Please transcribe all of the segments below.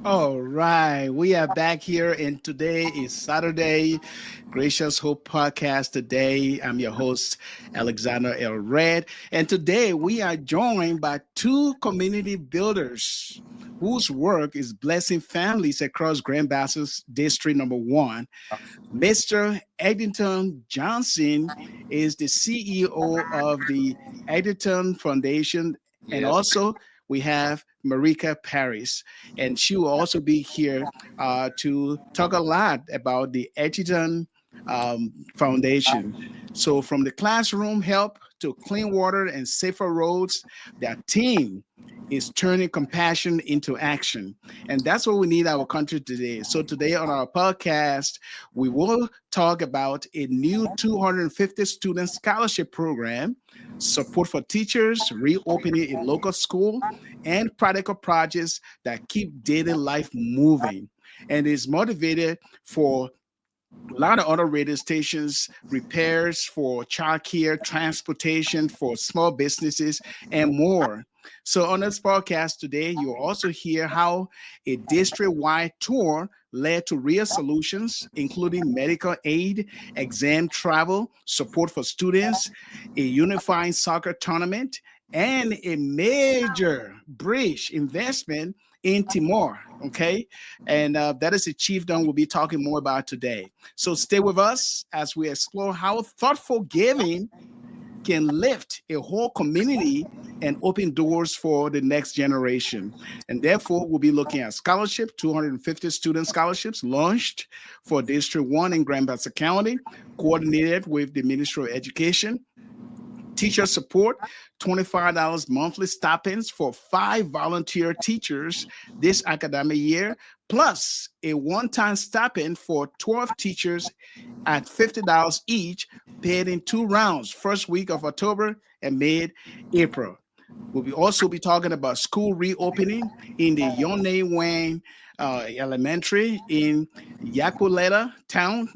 All right, we are back here, and today is Saturday, Gracious Hope Podcast. Today, I'm your host, Alexander L. Red, and today we are joined by two community builders whose work is blessing families across Grand Basses District Number One. Mr. Eddington Johnson is the CEO of the Eddington Foundation, and Yes. also we have Marika Paris, and she will also be here to talk a lot about the Eddington Foundation. So, from the classroom help to clean water and safer roads, their team is turning compassion into action. And that's what we need our country today. So today on our podcast, we will talk about a new 250 student scholarship program, support for teachers, reopening a local school, and practical projects that keep daily life moving. And is motivated for a lot of other radio stations, repairs for childcare, transportation for small businesses, and more. So, on this podcast today, you'll also hear how a district wide tour led to real solutions, including medical aid, exam travel, support for students, a unifying soccer tournament, and a major bridge investment in Timor. Okay. And that is a chiefdom we'll be talking more about today. So stay with us as we explore how thoughtful giving can lift a whole community and open doors for the next generation. And therefore, we'll be looking at scholarship, 250 student scholarships launched for District 1 in Grand Bassa County, coordinated with the Ministry of Education. Teacher support, $25 monthly stipends for 5 volunteer teachers this academic year, plus a one-time stipend for 12 teachers at $50 each, paid in 2 rounds, first week of October and mid-April. We'll also be talking about school reopening in the Yone Wayne Elementary in Yakuleta Town.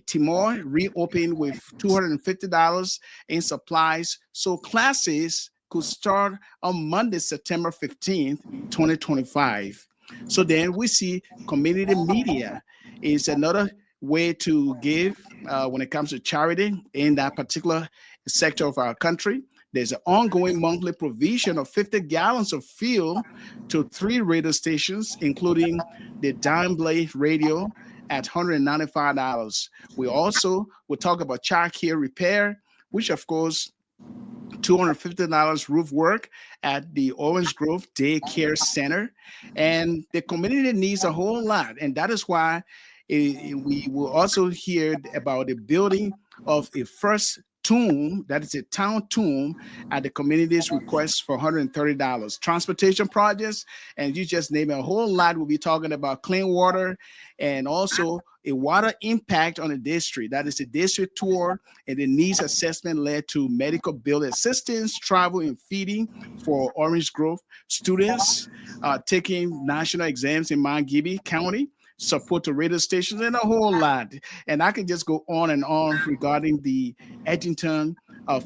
Timor reopened with $250 in supplies, so classes could start on Monday, September 15th, 2025. So then we see community media is another way to give when it comes to charity in that particular sector of our country. There's an ongoing monthly provision of 50 gallons of fuel to 3 radio stations, including the Dime Blade Radio at $195. We also will talk about child care repair, which of course $250 roof work at the Orange Grove Daycare Center. And the community needs a whole lot. And that is why we will also hear about the building of a first tomb, that is a town tomb, at the community's request for $130. Transportation projects, and you just name it, a whole lot. We'll be talking about clean water and also a water impact on the district. That is a district tour, and the needs assessment led to medical bill assistance, travel and feeding for Orange Grove students taking national exams in Mount Gibby County, support to radio stations, and a whole lot. And I can just go on and on regarding the Edgerton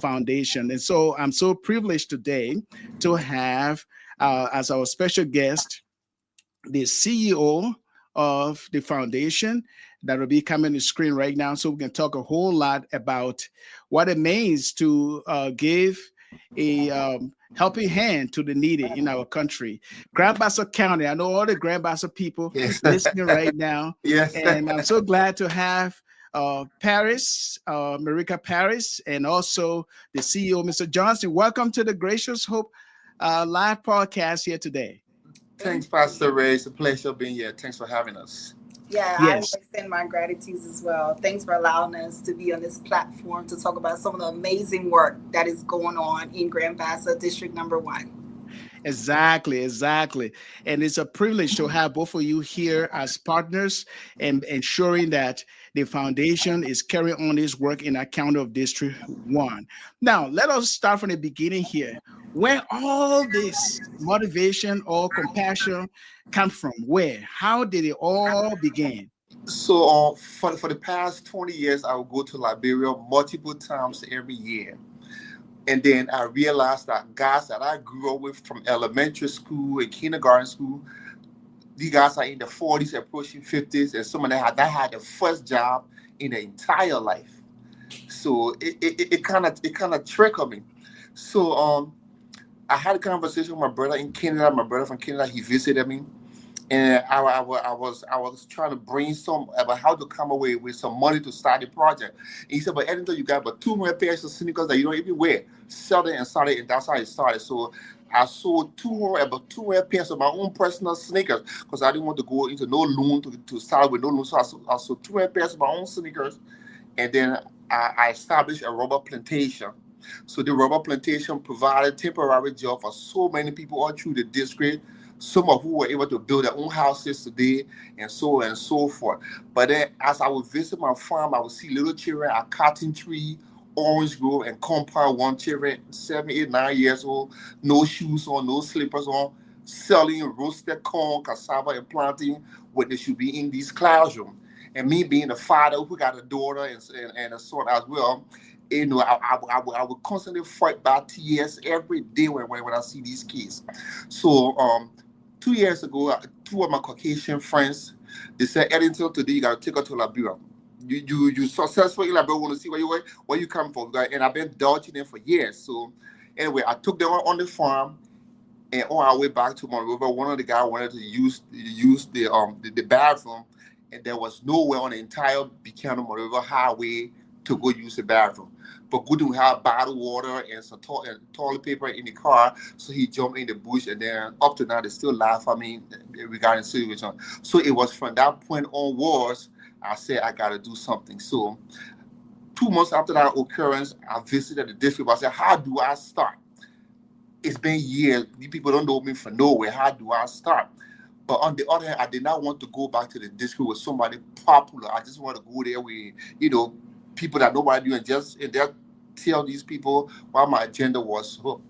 Foundation. And so I'm so privileged today to have as our special guest the CEO of the foundation that will be coming to the screen right now, so we can talk a whole lot about what it means to give a helping hand to the needy in our country. Grand Bassa County, I know all the Grand Bassa people Yes. listening right now, Yes. and I'm so glad to have Paris, Marika Paris, and also the CEO, Mr. Johnson. Welcome to the Gracious Hope live podcast here today. Thanks, Pastor Ray. It's a pleasure being here. Thanks for having us. Yeah, I will Yes. extend my gratitude as well. Thanks for allowing us to be on this platform to talk about some of the amazing work that is going on in Grand Bassa, District Number 1. Exactly, exactly. And it's a privilege to have both of you here as partners and ensuring that the foundation is carrying on this work in our county of District 1. Now, let us start from the beginning here. Where all this motivation or compassion come from? Where? How did it all begin? So, for the past 20 years, I would go to Liberia multiple times every year. And then I realized that guys that I grew up with from elementary school and kindergarten school, these guys are in the 40s, approaching 50s, and some of them had the first job in their entire life. So it kind of trickled me. So I had a conversation with my brother in Canada. My brother from Canada, he visited me, and I was trying to brainstorm about how to come away with some money to start the project. And he said, "But Edinton, you got about 200 pairs of sneakers that you don't even wear. Sell them and start it," and that's how it started. So I sold about 200 pairs of my own personal sneakers because I didn't want to go into no loan to start with no loan. So I sold 200 pairs of my own sneakers, and then I established a rubber plantation. So the rubber plantation provided temporary job for so many people all through the district, some of who were able to build their own houses today, and so on and so forth. But then as I would visit my farm, I would see little children at Cotton Tree, Orange Grove, and Compound One children, 7, 8, 9 years old, no shoes on, no slippers on, selling roasted corn, cassava, and planting what they should be in these classrooms. And me being a father who got a daughter and a son as well, I would constantly fight back tears every day when I see these kids. So 2 years ago, two of my Caucasian friends, they said, "Edinton, today you gotta take her to Liberia. You successful in Liberia. Want to see where you come from?" And I've been dodging them for years. So anyway, I took them on the farm, and on our way back to Monrovia, one of the guys wanted to use the bathroom, and there was nowhere on the entire Buchanan Monrovia highway to go use the bathroom. But good to have bottled water and some toilet paper in the car. So he jumped in the bush, and then up to now they still laugh at me regarding the situation. So it was from that point onwards, I said I gotta do something. So 2 months after that occurrence, I visited the district. I said, "How do I start?" It's been years. These people don't know me from nowhere. How do I start? But on the other hand, I did not want to go back to the district with somebody popular. I just want to go there with, people that nobody knew, and just tell these people what my agenda was. So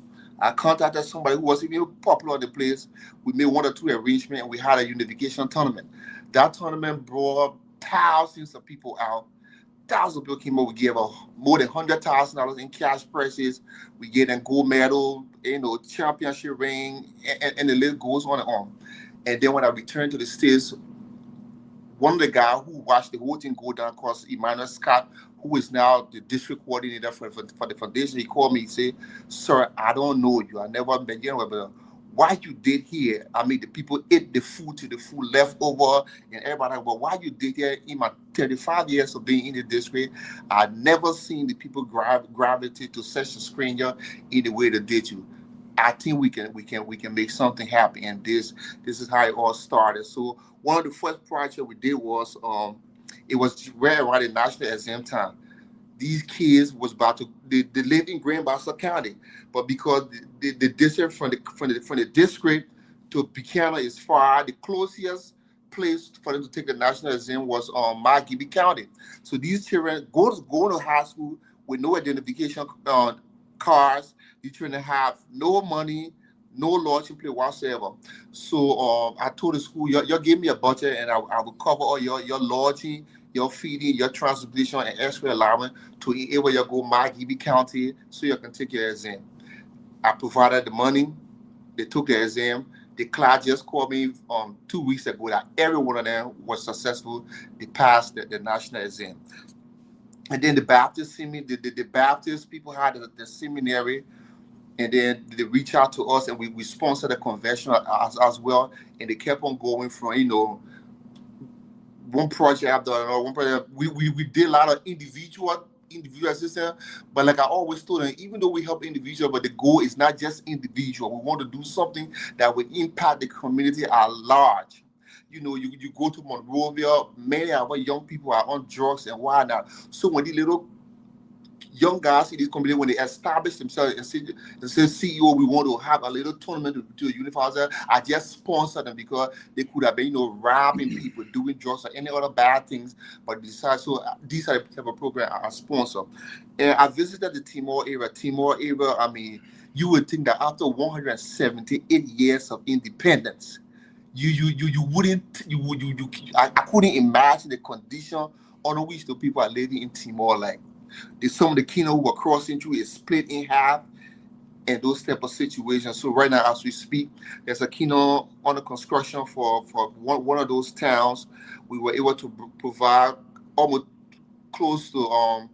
I contacted somebody who was even popular in the place. We made 1 or 2 arrangements, and we had a unification tournament. That tournament brought thousands of people out. Thousands of people came up. We gave more than $100,000 in cash prizes. We gave them gold medal, championship ring, and the list goes on and on. And then when I returned to the States, one of the guys who watched the whole thing go down across, Emmanuel Scott, who is now the district coordinator for the foundation, he called me. He said, "Sir, I don't know you. I never met you, but what you did here, I mean, the people ate the food to the food left over and everybody, but what you did here in my 35 years of being in the district, I never seen the people gravitate to such a stranger in the way they did you. I think we can make something happen." And this is how it all started. So one of the first projects we did was it was right around the national exam time. these kids was about to they lived in Grand Bassa County, but because the distance from the district to Buchanan is far, the closest place for them to take the national exam was Margibi County. So these children go to high school with no identification cards. These children have no money, no lodging place whatsoever. So I told the school, you give me a budget and I will cover all your lodging, your feeding, your transportation, and extra allowance to able you go Margibi County so you can take your exam. I provided the money. They took the exam. The class just called me 2 weeks ago that every one of them was successful. They passed the national exam. And then the Baptist the Baptist people had the seminary, and then they reached out to us, and we sponsored the convention as well. And they kept on going from one project after another. One project we did a lot of individual assistance, but like I always told them, even though we help individual, but the goal is not just individual. We want to do something that will impact the community at large. You go to Monrovia, many of our young people are on drugs and whatnot. So when the little young guys in this community, when they establish themselves and say, CEO, we want to have a little tournament to a university, I just sponsor them because they could have been, robbing people, doing drugs or any other bad things, but decide. So these are the type of program I sponsor. And I visited the Timor area. I mean, you would think that after 178 years of independence, I couldn't imagine the condition under which the people are living in Timor like. Some of the kingdom who were crossing through is split in half, and those type of situations. So right now, as we speak, there's a kingdom under construction for one of those towns. We were able to provide almost close to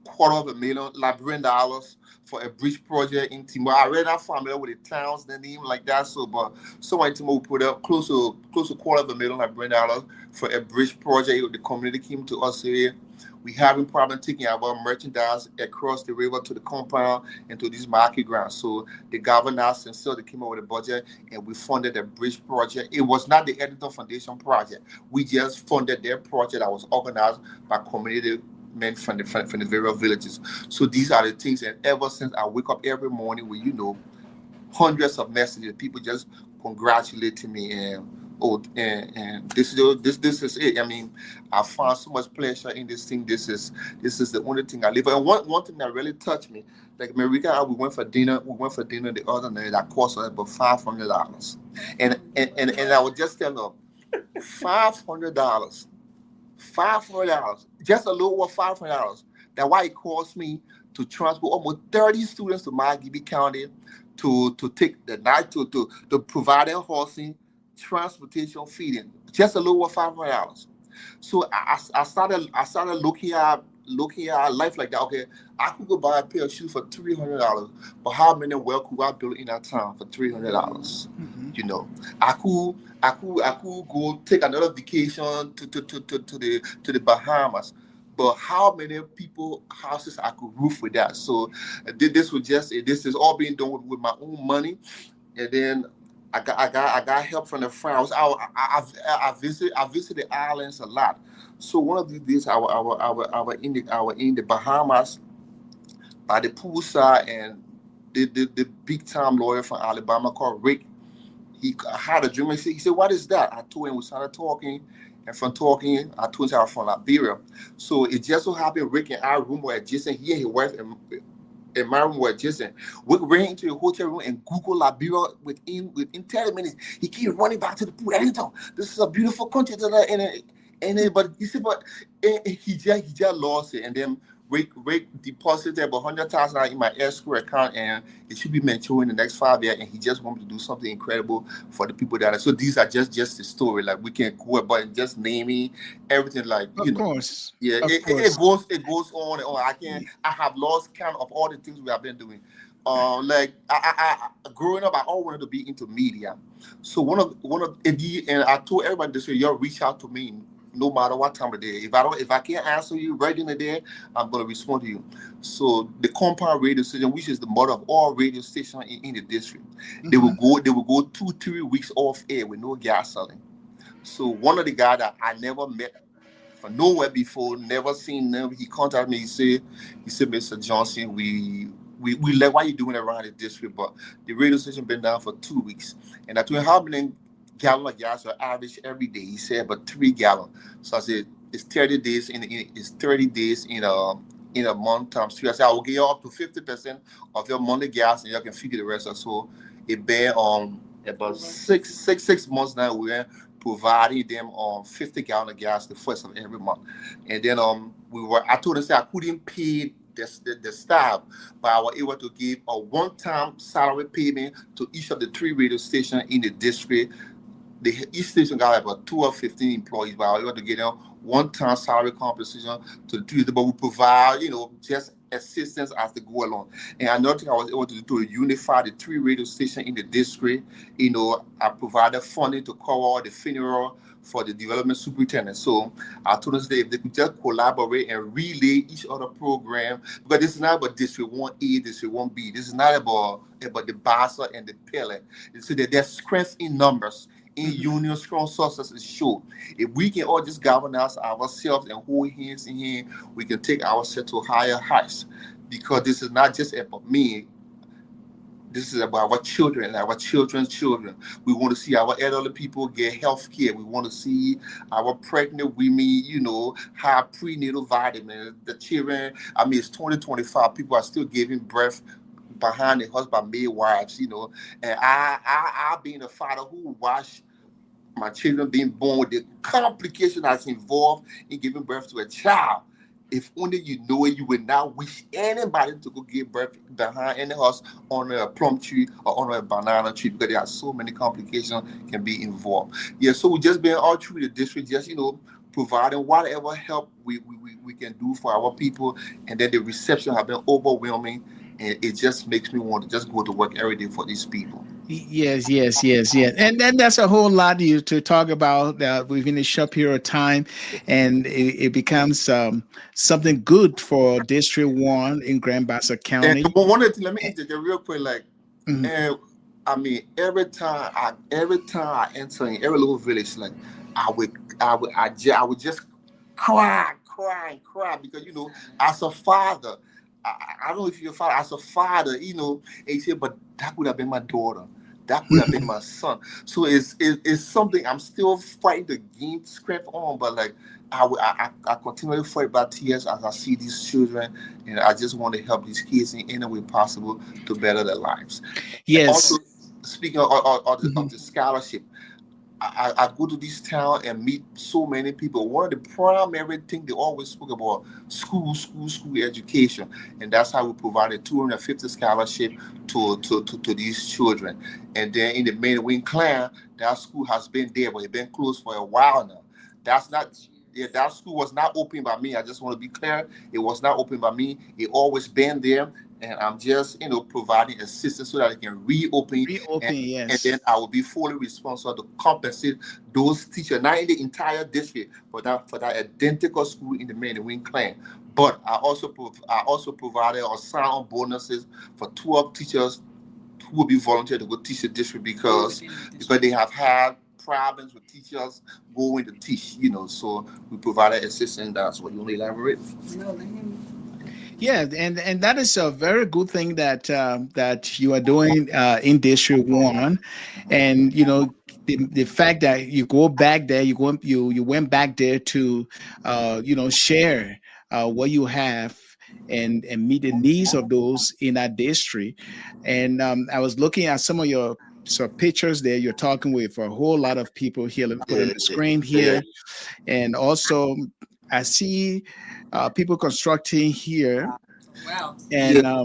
$250,000 Liberian dollars for a bridge project in Timor. I really not familiar with the towns, the name like that. So, but someone in Timor put up close to $250,000 Liberian dollars for a bridge project. The community came to us here. We having problem taking our merchandise across the river to the compound and to these market grounds. So the governor sincerely came up with a budget, and we funded the bridge project. It was not the Editor Foundation project. We just funded their project that was organized by community men from the various villages. So these are the things, and ever since I wake up every morning with hundreds of messages, people just congratulating me and this is it. I mean, I found so much pleasure in this thing. This is the only thing I live for. And one thing that really touched me, like Marika, we went for dinner the other night that cost us about $500. And I would just tell them $500. Just a little over $500. That's why it cost me to transport almost 30 students to Margibi County to take the night to provide their housing, transportation, feeding. Just a little over $500. So I started looking at life like that. Okay, I could go buy a pair of shoes for $300, but how many well could I build in that town for $300? I could go take another vacation to the Bahamas, but how many people houses I could roof with that? So this is all being done with my own money, and then I got help from the friends. I visit the islands a lot. So one of these days, I was in the Bahamas by the poolside, and the big time lawyer from Alabama called Rick. He had a dream. He said, "What is that?" I told him. We started talking, and from talking, I told him I was from Liberia. So it just so happened Rick and our room were adjacent. He and his wife and my room were adjacent. We ran into the hotel room and Google Liberia within 30 minutes. He keep running back to the pool. Anytime, this is a beautiful country. But he said, he just lost it. And then Rick deposited about $100,000 in my escrow account, and it should be maturing in the next 5 years. And he just wanted to do something incredible for the people that are. So these are just the story. Like we can go about and just naming everything. Like Of course. Yeah, it goes on and on. I have lost count of all the things we have been doing. Like I growing up, I always wanted to be into media. So one of and I told everybody this way, y'all reach out to me no matter what time of day. If I can't answer you right in the day, I'm gonna respond to you. So the compound radio station, which is the mother of all radio stations in the district, they will go 2-3 weeks off air with no gas selling. So one of the guys that I never met from nowhere before, never seen them. He contacted me. He said, Mr. Johnson, we like why you doing around the district, but the radio station been down for 2 weeks, and I told him how many gallon of gas are average every day. He said about 3 gallon. So I said it's 30 days it's 30 days in a month times three. I said I will give you up to 50% of your monthly gas, and you can figure the rest. So it been about 6 months now. We're providing them 50 gallon of gas the first of every month, and then I told them say I couldn't pay the staff, but I was able to give a one-time salary payment to each of the three radio stations in the district. Each station got about 12, 15 employees, but I was able to get them one-time salary compensation to do it. But we provide, just assistance as they go along. And another thing I was able to do to unify the three radio stations in the district. I provided funding to cover all the funeral for the development superintendent. So I told us that if they could just collaborate and relay each other program, because this is not about District 1A, District 1B. This is not about the Bassa and the Pele. So that there's strength in numbers. In union, strong success is sure. If we can all just galvanize ourselves and hold hands in hand, we can take ourselves to higher heights. Because this is not just about me. This is about our children and our children's children. We want to see our elderly people get health care. We want to see our pregnant women, have prenatal vitamins. The children, it's 2025. People are still giving birth behind the husband midwives, And I being a father who watched my children being born with the complication that's involved in giving birth to a child. If only you know it, you would not wish anybody to go give birth behind any house on a plum tree or on a banana tree, because there are so many complications can be involved. Yeah, so we just been all through the district, just providing whatever help we can do for our people, and then the reception have been overwhelming, and it just makes me want to just go to work every day for these people. Yes. And then that's a whole lot to talk about within a short period of time. And it becomes something good for District 1 in Grand Bassa And County. one of the things, let me interject real quick, Mhm. every time I enter in every little village, like I would just cry, because as a father, I don't know if you're a father, as a father, and you say, but that would have been my daughter. That could have been my son. So it's something I'm still fighting to gain strength on, but I continually fight by tears as I see these children, and I just want to help these kids in any way possible to better their lives. And Yes. also, speaking of the scholarship, I go to this town and meet so many people. One of the primary things they always spoke about school education, and that's how we provided 250 scholarship to these children. And then in the main wing clan, that school has been there, but it's been closed for a while now. That's not. Yeah, that school was not opened by me. I just want to be clear. It was not opened by me. It always been there, and I'm just providing assistance so that it can reopen, Reopen, and then yes. I will be fully responsible to compensate those teachers, not in the entire district, but for that identical school in the main wing clan. But I also provided or sound bonuses for 12 teachers who will be volunteer to go teach the district, because they have had problems with teachers going to teach. So we provided assistance. That's what you want to elaborate. No, let him. Yeah, and that is a very good thing that you are doing in District 1. And the fact that you go back there, you went back there to share what you have and meet the needs of those in that district. And I was looking at some of your pictures there. You're talking with a whole lot of people here. Let me put Yeah, in the screen yeah, here. And also I see people constructing here, Wow. yeah,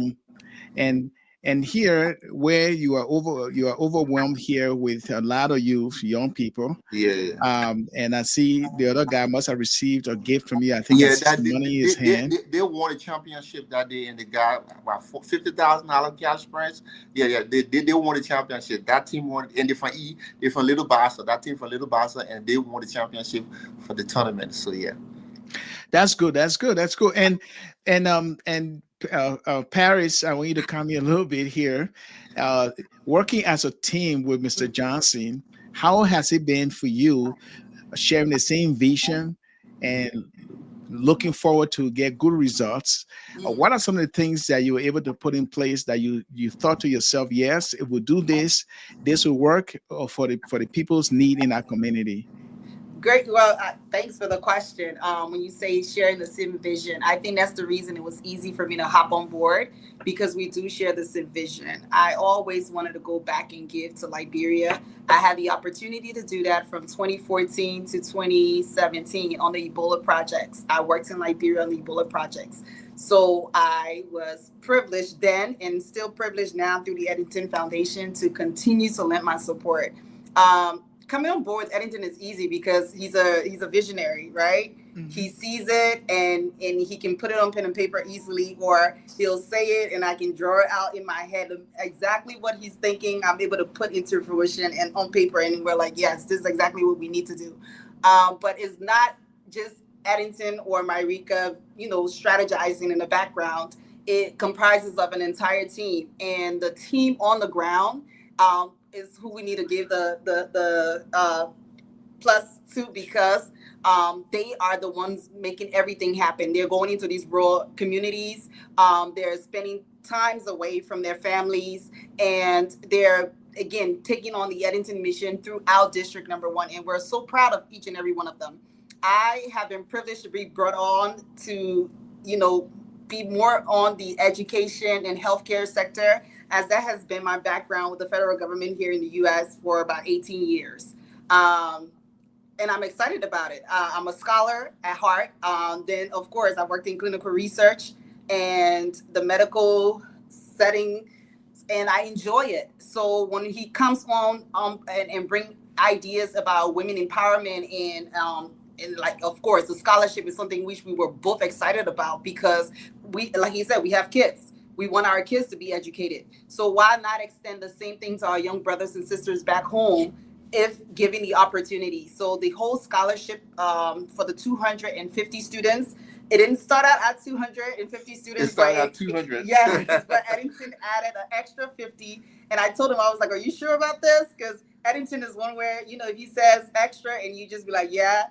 and and here where you are overwhelmed here with a lot of young people. yeah. And I see the other guy must have received a gift from you. I think I Yeah, see that some money in his hand. they won a championship that day, and they got about $50,000 cash prize. Yeah, they won the championship. That team won, and they're from Little Bassa. That team from Little Bassa, and they won the championship for the tournament. So yeah. That's good. That's good. That's good. Paris, I want you to come in a little bit here. Uh, Working as a team with Mr. Johnson, how has it been for you sharing the same vision and looking forward to get good results. What are some of the things that you were able to put in place that you thought to yourself, yes, if we do this, this will work for the people's need in our community? Great. Well, thanks for the question. When you say sharing the same vision, I think that's the reason it was easy for me to hop on board because we do share the same vision. I always wanted to go back and give to Liberia. I had the opportunity to do that from 2014 to 2017 on the Ebola projects. I worked in Liberia on the Ebola projects. So I was privileged then and still privileged now through the Eddington Foundation to continue to lend my support. Coming on board with Eddington is easy because he's a visionary, right? Mm-hmm. He sees it and he can put it on pen and paper easily, or he'll say it and I can draw it out in my head exactly what he's thinking. I'm able to put into fruition and on paper, and we're like, yes, this is exactly what we need to do. But it's not just Eddington or Myrika, strategizing in the background. It comprises of an entire team, and the team on the ground is who we need to give the plus to, because they are the ones making everything happen. They're going into these rural communities. They're spending times away from their families, and they're, again, taking on the Eddington mission throughout District Number 1. And we're so proud of each and every one of them. I have been privileged to be brought on to, be more on the education and healthcare sector, as that has been my background with the federal government here in the U.S. for about 18 years. And I'm excited about it. I'm a scholar at heart. Then, of course, I worked in clinical research and the medical setting, and I enjoy it. So when he comes on and bring ideas about women empowerment and of course, the scholarship is something which we were both excited about, because we, like you said, we have kids. We want our kids to be educated. So why not extend the same thing to our young brothers and sisters back home if given the opportunity? So the whole scholarship for the 250 students, it didn't start out at 250 students. It started at 200. Yes, but Eddington added an extra 50. And I told him, I was like, are you sure about this? Because Eddington is one where, if he says extra and you just be like, yeah,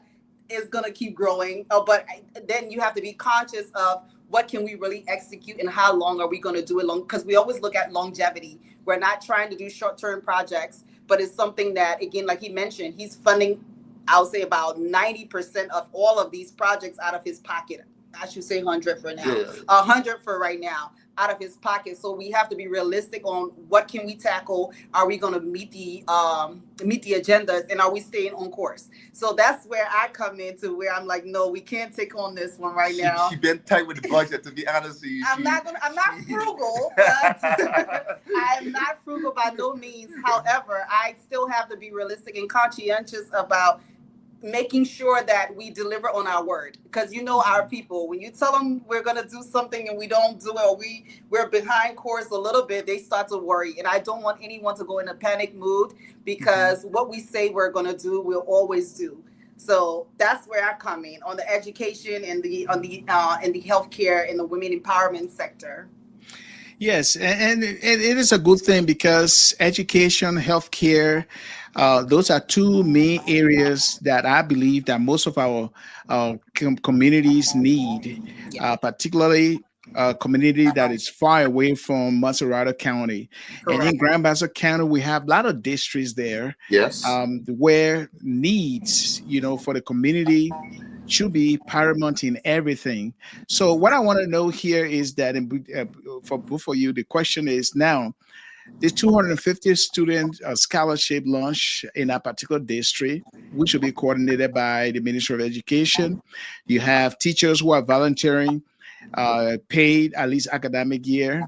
it's going to keep growing. But then you have to be conscious of what can we really execute and how long are we going to do it long? Because we always look at longevity. We're not trying to do short-term projects, but it's something that, again, like he mentioned, he's funding, I'll say about 90% of all of these projects out of his pocket. I should say 100 for now. Yeah. 100 for right now out of his pocket. So we have to be realistic on what can we tackle. Are we going to meet the agendas, and are we staying on course? So that's where I come into, where I'm like, no, we can't take on this one right now. She's been tight with the budget, to be honest with you. I'm not frugal, but I am not frugal by no means. However, I still have to be realistic and conscientious about making sure that we deliver on our word, because our people, when you tell them we're going to do something and we don't do it, or we're behind course a little bit, they start to worry. And I don't want anyone to go in a panic mood, because what we say we're going to do, we'll always do. So that's where I come in on the education and the healthcare and the women empowerment sector. Yes, and it is a good thing, because education, healthcare, those are two main areas that I believe that most of our communities need, particularly a community that is far away from Maserati County. Correct. And in Grand Bassa County, we have a lot of districts there. Yes. Where needs, for the community should be paramount in everything. So what I want to know here is that for both of you, the question is now, this 250 student scholarship launch in a particular district, which will be coordinated by the Ministry of Education. You have teachers who are volunteering, paid at least academic year,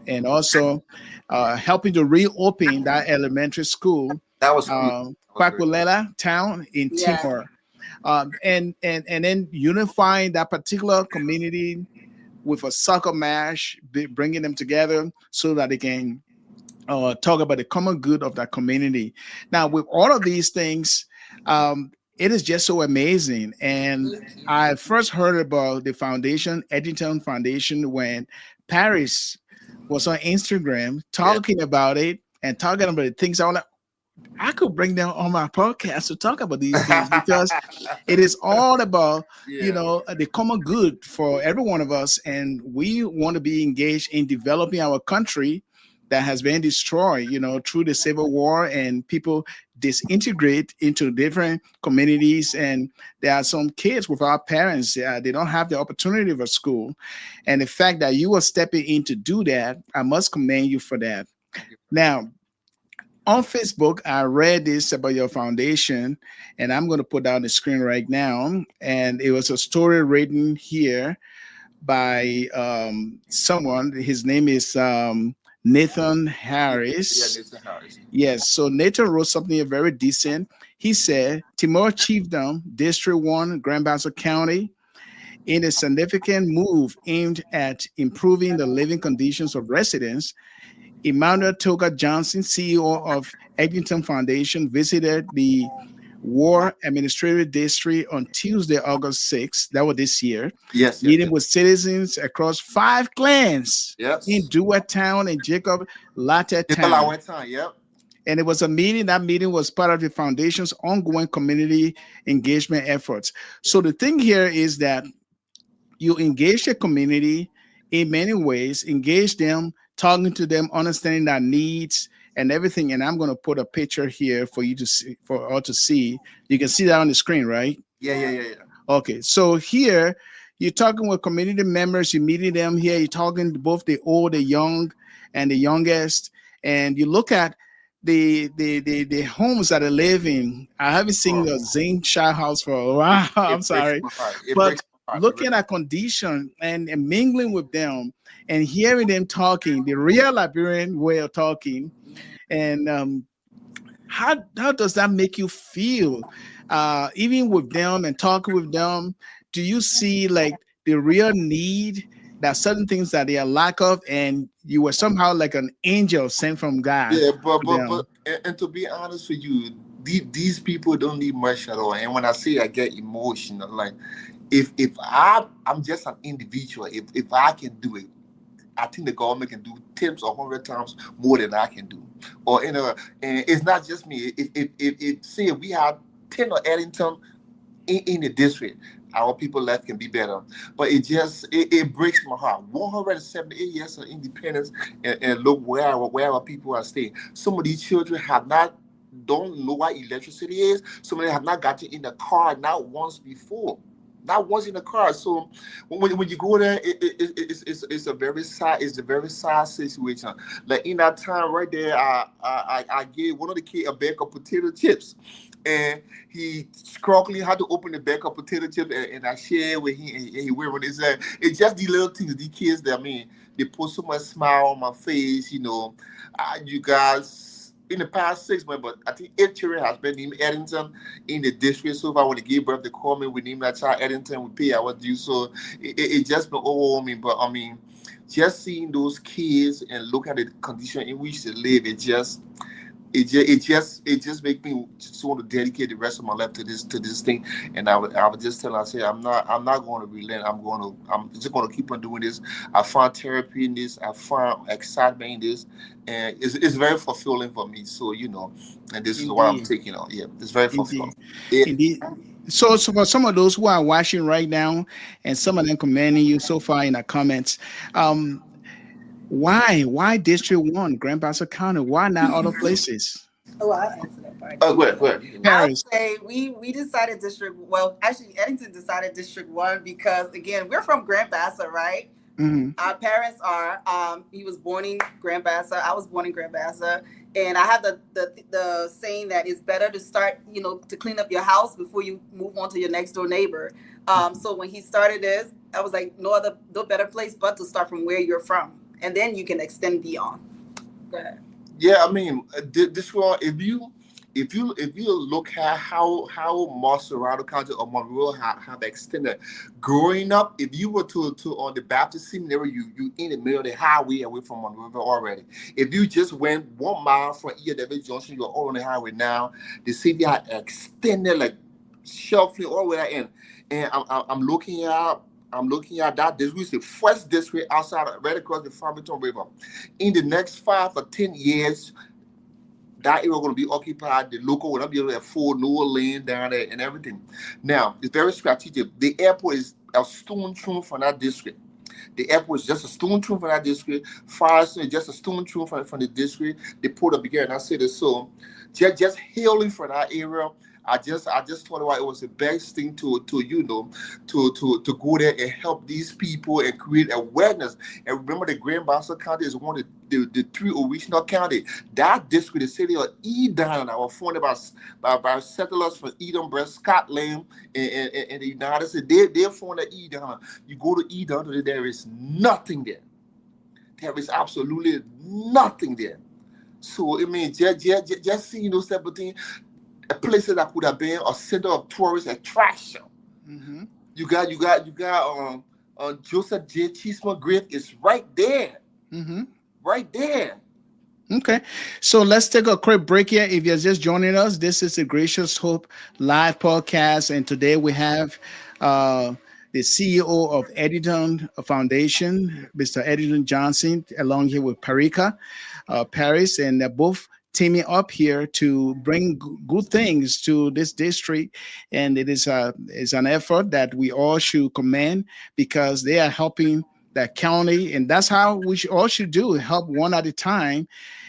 and also helping to reopen that elementary school. That was cool. Kwakulela town in Timor. And then unifying that particular community with a soccer match, bringing them together so that they can talk about the common good of that community. Now, with all of these things, it is just so amazing. And I first heard about the foundation, Eddington Foundation, when Paris was on Instagram talking about it and talking about the things. I was like, I could bring them on my podcast to talk about these things because it is all about, Yeah. the common good for every one of us. And we want to be engaged in developing our country that has been destroyed, through the Civil War, and people disintegrate into different communities. And there are some kids without parents, they don't have the opportunity of a school. And the fact that you are stepping in to do that, I must commend you for that. Now, on Facebook, I read this about your foundation, and I'm going to put that on the screen right now. And it was a story written here by someone. His name is Nathan Yeah, Harris. Nathan Harris. Yes, so Nathan wrote something very decent. He said, Timor Chiefdom, District 1, Grand Bassa County, in a significant move aimed at improving the living conditions of residents, Emmanuel Toga Johnson, CEO of Eglinton Foundation, visited the War Administrative District on Tuesday, August 6th, that was this year, Yes, yes, meeting yes. with citizens across 5 clans in Yes. Duet Town and Jacob Latte It's a Town. lot of time. Yep. And it was a meeting. That meeting was part of the foundation's ongoing community engagement efforts. So the thing here is that you engage the community in many ways, engage them, talking to them, understanding their needs and everything. And I'm going to put a picture here for you to see, for all to see. You can see that on the screen, right? Yeah, yeah, yeah, yeah. Okay. So here you're talking with community members, you're meeting them here, you're talking to both the old, the young, and the youngest. And you look at the homes that they live in. I haven't seen Oh, the Zane Child House for a while. I'm it breaks sorry. my heart. It But breaks my heart. looking at condition and mingling with them and hearing them talking, the real Liberian way of talking, and how does that make you feel? Even with them and talking with them, do you see like the real need that certain things that they are lack of, and you were somehow like an angel sent from God Yeah, to them? and to be honest with you, these people don't need much at all. And when I say I get emotional, like if I'm just an individual, if I can do it, I think the government can do 10 or 100 times more than I can do. Or and it's not just me. If say we have 10 or Eddington in the district, our people left can be better. But it breaks my heart. 178 years of independence, and look where our people are staying. Some of these children have not don't know what electricity is. Some of them have not gotten in the car not once before. Not once in the car. So when you go there, it's a very sad situation. Like in that time right there, I gave one of the kids a bag of potato chips, and he struggling had to open the bag of potato chips, and I shared with him, and he went when it's just the little things, the kids that, I mean, they put so much smile on my face, you guys. In the past 6 months, but I think 8 children has been named Eddington in the district. So if I want to give birth, they call me, we name that child Eddington, we pay our due. So it just been overwhelming. But I mean, just seeing those kids and look at the condition in which they live, it just make me just want to dedicate the rest of my life to this thing. And I would just tell her, I say, I'm not going to relent. I'm just going to keep on doing this. I found therapy in this. I found excitement in this, and it's very fulfilling for me. So and this is what I'm Indeed, taking on. Yeah, it's very fulfilling. indeed, Yeah. indeed. So for some of those who are watching right now, and some of them commending you so far in the comments, um, why District One, Grand Bassa County? Why not other places? Oh, I'll answer that part. Oh, go ahead. I'll Paris. say we decided district. Well, actually, Eddington decided District 1 because again, we're from Grand Bassa, right? Hmm. Our parents are. He was born in Grand Bassa. I was born in Grand Bassa, and I have the saying that it's better to start, to clean up your house before you move on to your next door neighbor. So when he started this, I was like, no better place but to start from where you're from, and then you can extend beyond. Go ahead. Yeah, I mean, this one. If you look at how Marcelado County or Monroe have extended, growing up, if you were to on the Baptist seminary, you in the middle of the highway away from Monroe already. If you just went 1 mile from E. David Junction, you're all on the highway now. The city had extended like shuffling all the way in, and I'm looking at. I'm looking at that. This is the first district outside, right across the Farmington River. In the next 5 or 10 years, that area going to be occupied. The local will not be able to afford no land down there and everything. Now, it's very strategic. The airport is a stone throw from that district. The airport is just a stone throw from that district. Firestone is just a stone throw from the district. The port of beginning. I said it so. Just hailing from that area. I just thought about it was the best thing to go there and help these people and create awareness. And remember, the Grand Bassa County is one of the three original counties. That district, the city of Eden, I was founded by settlers from Edinburgh, Scotland, and the United States. They founded Eden. You go to Eden, there is nothing there. There is absolutely nothing there. So it means just seeing those type of things. A place that could have been a center of tourist attraction. Mm-hmm. You got Joseph J. Cheeseman grave is right there. Mm-hmm. Right there. Okay, so let's take a quick break here. If you're just joining us, this is the Gracious Hope Live podcast, and today we have the CEO of Eddington Foundation, Mr. Eddington Johnson, along here with Parika Paris, and they're both teaming up here to bring good things to this district, and it is an effort that we all should commend because they are helping that county, and that's how we all should do, help one at a time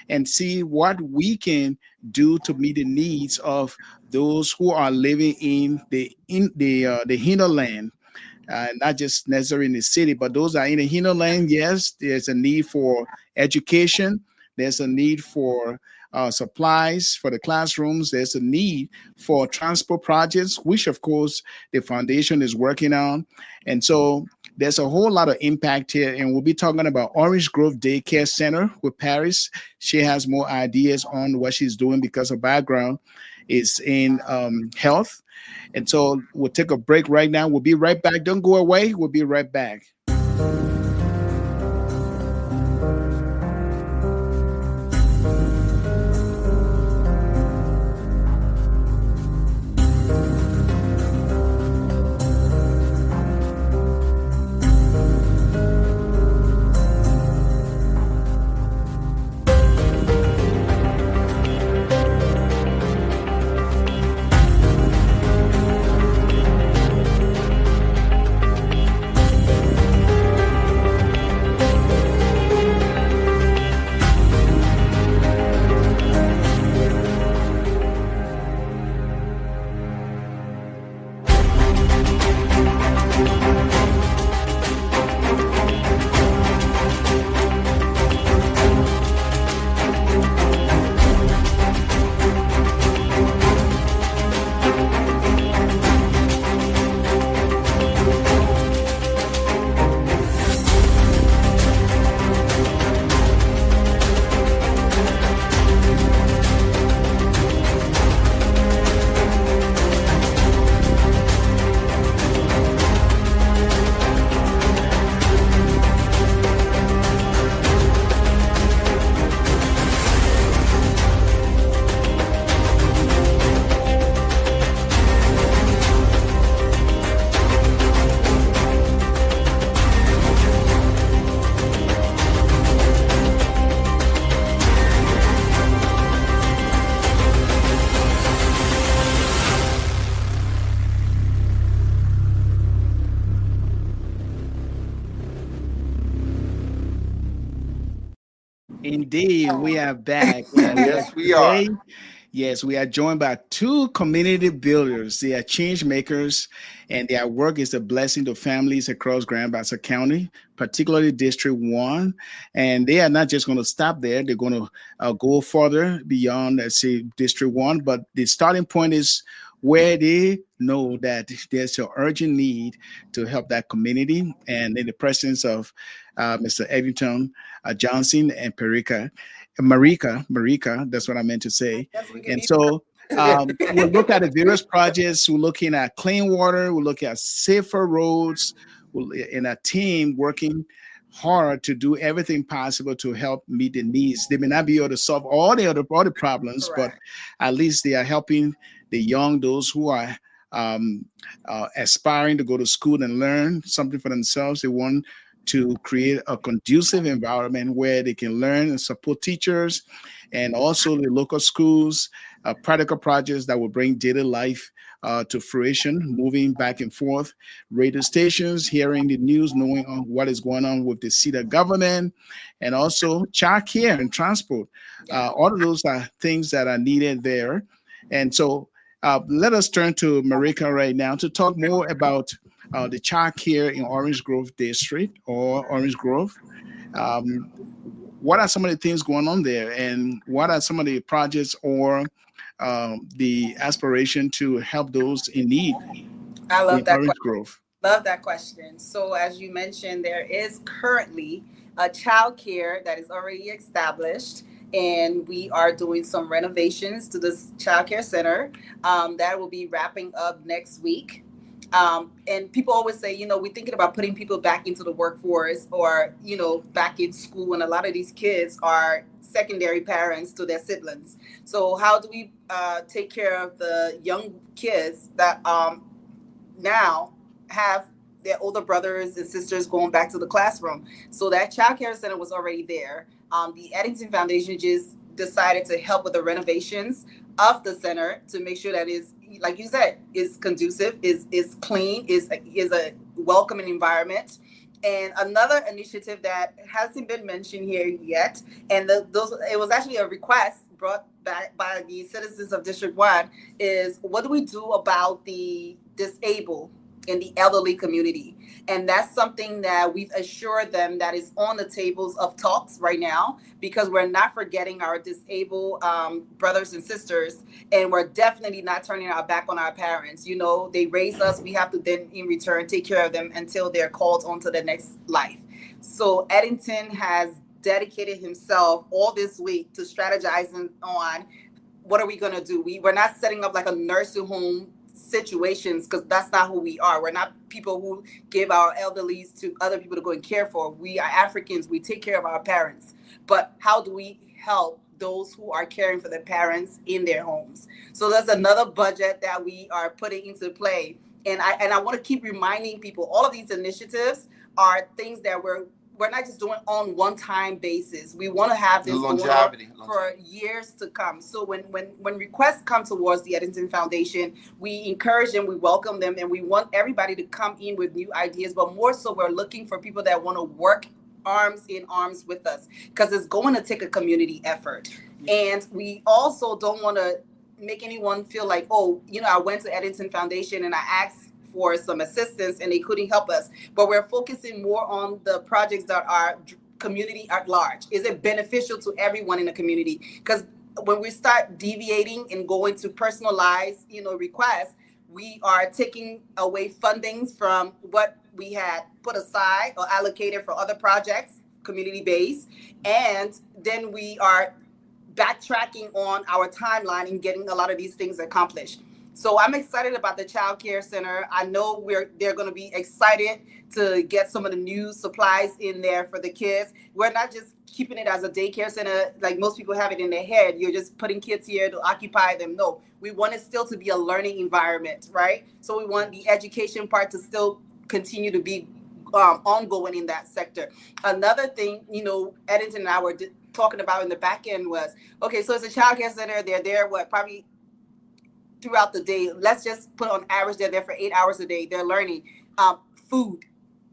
and see what we can do to meet the needs of those who are living in the hinterland, not just necessarily in the city, but those are in the hinterland. Yes, there's a need for education. There's a need for supplies for the classrooms. There's a need for transport projects, which of course the foundation is working on. And so there's a whole lot of impact here. And we'll be talking about Orange Grove Daycare Center with Paris. She has more ideas on what she's doing because her background is in health. And so we'll take a break right now. We'll be right back. Don't go away. We'll be right back. Indeed, we are back. And Yes, we are. today, yes, we are joined by two community builders. They are change makers, and their work is a blessing to families across Grand Bassa County, particularly District 1. And they are not just going to stop there, they're going to go further beyond, let's say, District 1. But the starting point is where they know that there's an urgent need to help that community. And in the presence of Mr. Eddington Johnson and Marika, that's what I meant to say. And so we'll look at the various projects. We're looking at clean water. We're looking at safer roads. In a team working hard to do everything possible to help meet the needs. They may not be able to solve all the problems, Correct. but at least they are helping the young, those who are aspiring to go to school and learn something for themselves. They want to create a conducive environment where they can learn and support teachers and also the local schools, practical projects that will bring daily life to fruition, moving back and forth, radio stations, hearing the news, knowing what is going on with the city government, and also child care and transport. Yeah. All of those are things that are needed there. And so let us turn to Marika right now to talk more about the child care in Orange Grove District or Orange Grove. Um, what are some of the things going on there, and what are some of the projects or the aspiration to help those in need I in love that Orange question. Grove? Love that question. So, as you mentioned, there is currently a child care that is already established, and we are doing some renovations to this child care center. That will be wrapping up next week. And people always say, we're thinking about putting people back into the workforce or, back in school. And a lot of these kids are secondary parents to their siblings. So, how do we take care of the young kids that now have their older brothers and sisters going back to the classroom? So that child care center was already there. The Eddington Foundation just decided to help with the renovations of the center to make sure that is, like you said, is conducive, is clean, is a welcoming environment. And another initiative that hasn't been mentioned here yet, and it was actually a request brought back by the citizens of District 1, is what do we do about the disabled in the elderly community? And that's something that we've assured them that is on the tables of talks right now, because we're not forgetting our disabled brothers and sisters, and we're definitely not turning our back on our parents. They raise us, we have to then in return take care of them until they're called on to the next life. So Eddington has dedicated himself all this week to strategizing on what are we going to do. We're not setting up like a nursing home situations, because that's not who we are. We're not people who give our elderlies to other people to go and care for. We are Africans. We take care of our parents. But how do we help those who are caring for their parents in their homes? So there's another budget that we are putting into play. And I want to keep reminding people, all of these initiatives are things that we're not just doing on one-time basis. We want to have this going on for years to come. So when requests come towards the Eddington Foundation, we encourage them, we welcome them, and we want everybody to come in with new ideas. But more so, we're looking for people that want to work arms in arms with us, because it's going to take a community effort. And we also don't want to make anyone feel like, I went to Eddington Foundation and I asked for some assistance and they couldn't help us. But we're focusing more on the projects that are community at large. Is it beneficial to everyone in the community? Because when we start deviating and going to personalized, requests, we are taking away fundings from what we had put aside or allocated for other projects, community based, and then we are backtracking on our timeline and getting a lot of these things accomplished. So I'm excited about the child care center. I know they're going to be excited to get some of the new supplies in there for the kids. We're not just keeping it as a daycare center like most people have it in their head. You're just putting kids here to occupy them. No, we want it still to be a learning environment, right? So we want the education part to still continue to be ongoing in that sector. Another thing, Eddington and I were talking about in the back end was, okay, so it's a child care center. They're there, probably throughout the day. Let's just put on average, they're there for 8 hours a day. They're learning food.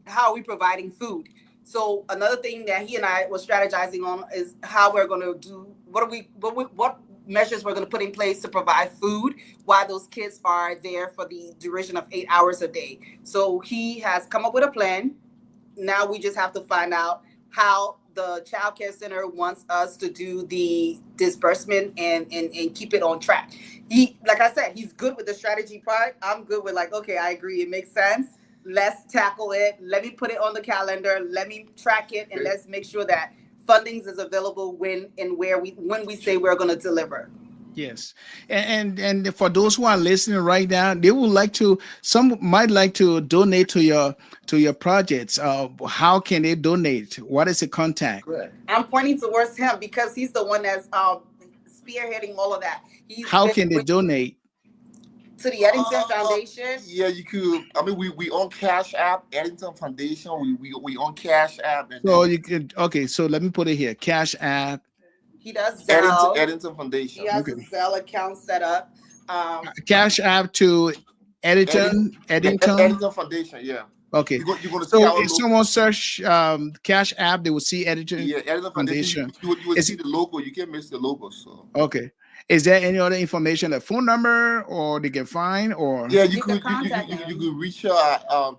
How are we providing food? So another thing that he and I were strategizing on is how we're going to do, what measures we're going to put in place to provide food while those kids are there for the duration of 8 hours a day. So he has come up with a plan. Now we just have to find out how the child care center wants us to do the disbursement and keep it on track. He, like I said, he's good with the strategy part. I'm good with okay, I agree. It makes sense. Let's tackle it. Let me put it on the calendar. Let me track it, and let's make sure that fundings is available when we say we're going to deliver. Yes, and for those who are listening right now, they would like to. Some might like to donate to your projects. How can they donate? What is the contact? Good. I'm pointing towards him because he's the one that's spearheading all of that. How can they donate? To the Eddington Foundation? Yeah, you could. I mean, we on Cash App, Eddington Foundation. We on Cash App, and So then you could, okay, so let me put it here. Cash App. He does Eddington Zelle. Eddington He Foundation. has Okay. a Zelle account set up. Cash App to Eddington. Eddington Foundation. Yeah, Okay. you're gonna see So our if logo. someone search Cash App, they will see Yeah, Eddington Eddington Foundation. Foundation. You would Is see the logo. You can't miss the logo. So okay. Is there any other information, a phone number, or they can find, or yeah, You can contact you him. could reach our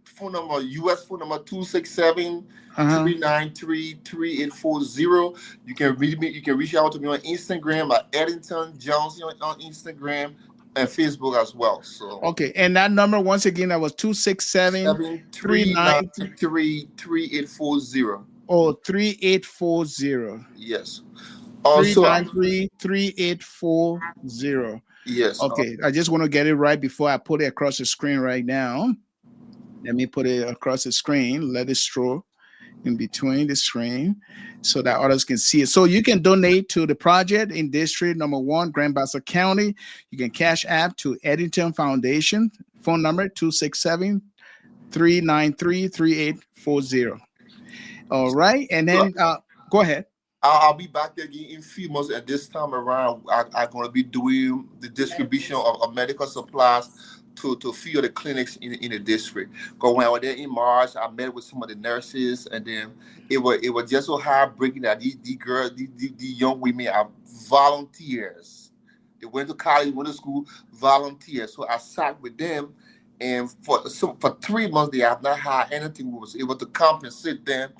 phone number, US phone number 267 uh-huh. 393 3840. You can read me. You can reach out to me on Instagram at Eddington Jones on Instagram and Facebook as well. So Okay, and that number once again that was 267 seven three nine 393 three 3840. 3840 Yes. three Also, nine three 3840. yes. Okay, I just want to get it right before I put it across the screen right now. Let me put it across the screen. Let it stroll in between the screen so that others can see it. So you can donate to the project in District Number 1, Grand Bassa County. You can Cash App to Eddington Foundation. Phone number 267 393 3840. All right. And then go ahead. I'll be back there again in a few months. At this time around, I'm going to be doing the distribution of medical supplies to few of the clinics in the district. Because when I was there in March, I met with some of the nurses, and then it was just so heartbreaking that these girls, these young women are volunteers. They went to college, went to school, volunteers. So I sat with them, and for 3 months they have not had anything. We was able to compensate them,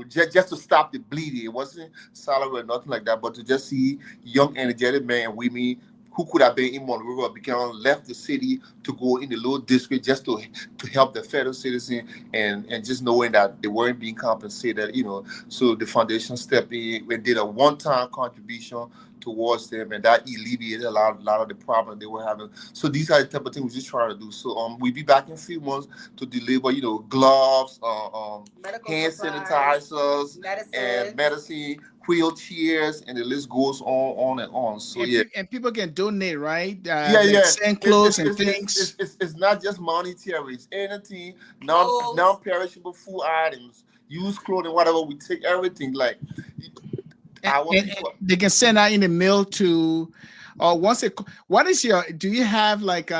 just to stop the bleeding. It wasn't salary or nothing like that, but to just see young, energetic men and women who could have been in Monrovia became left the city to go in the little district just to help the federal citizen, and just knowing that they weren't being compensated, So the foundation stepped in and did a one-time contribution towards them, and that alleviated a lot of the problem they were having. So these are the type of things we're just trying to do. So we'll be back in a few months to deliver, gloves, Medical hand supplies, sanitizers, and medicine. medicine, wheelchairs, and the list goes on and on. So And, yeah. and people can donate, right? Yeah, They yeah. send clothes and things. It's not just monetary. It's anything Clothes. non-perishable food items, used clothing, whatever. We take everything. Like And they can send out in the mail to, or once it. What is your? Do you have like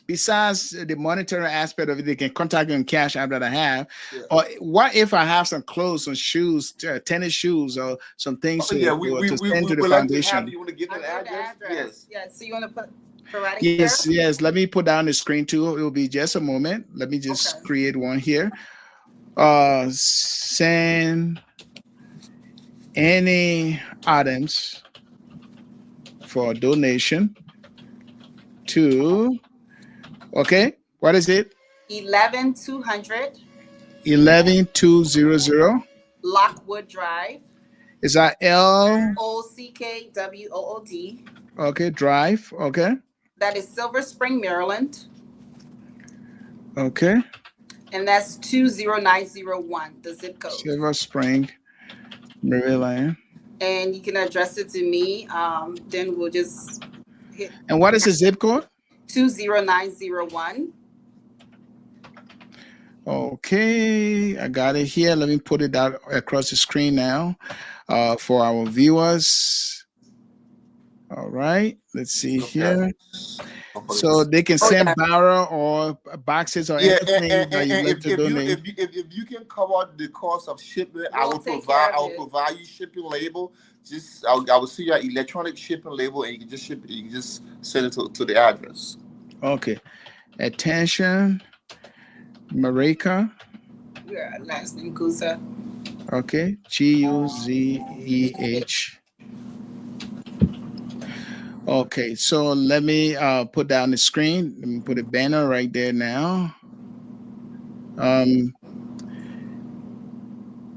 besides the monetary aspect of it, they can contact you on Cash App that I have, Yeah. or what if I have some clothes, some shoes, tennis shoes, or some things to send to the like to have. foundation? You want to give an address? Yes. Yes. So you want to provide Yes, yes. Let me put down the screen too. It will be just a moment. Let me just create one here. Send any items for donation to, okay, what is it? 11200 11200. Lockwood Drive. Is that L? OCKWOOD. Okay, Drive. Okay. That is Silver Spring, Maryland. Okay. And that's 20901, the zip code. Silver Spring, Maryland. And you can address it to me. Then we'll just hit. And what is the zip code? 20901. Okay, I got it here. Let me put it out across the screen now for our viewers. All right, let's see here. So they can send barrel or boxes or anything that you like to donate. If you can cover the cost of shipping, I will provide you shipping label. I will see your electronic shipping label, and you can just ship it. You can just send it to the address. Okay. Attention, Marika. Yeah, last name Guza. Okay, Guzeh. Okay, so let me put down the screen. Let me put a banner right there now.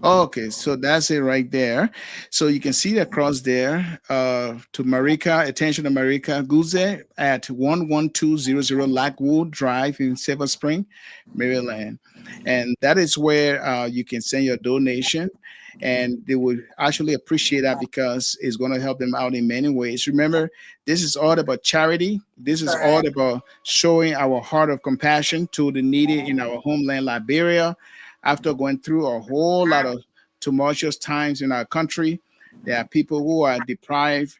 Okay, so that's it right there. So you can see across there to Marika, attention to Marika Guzeh at 11200 Lockwood Drive in Silver Spring, Maryland. And that is where you can send your donation. and they would actually appreciate that because it's going to help them out in many ways. Remember, this is all about charity. This is all Correct. about showing our heart of compassion to the needy in our homeland, Liberia. After going through a whole lot of tumultuous times in our country, there are people who are deprived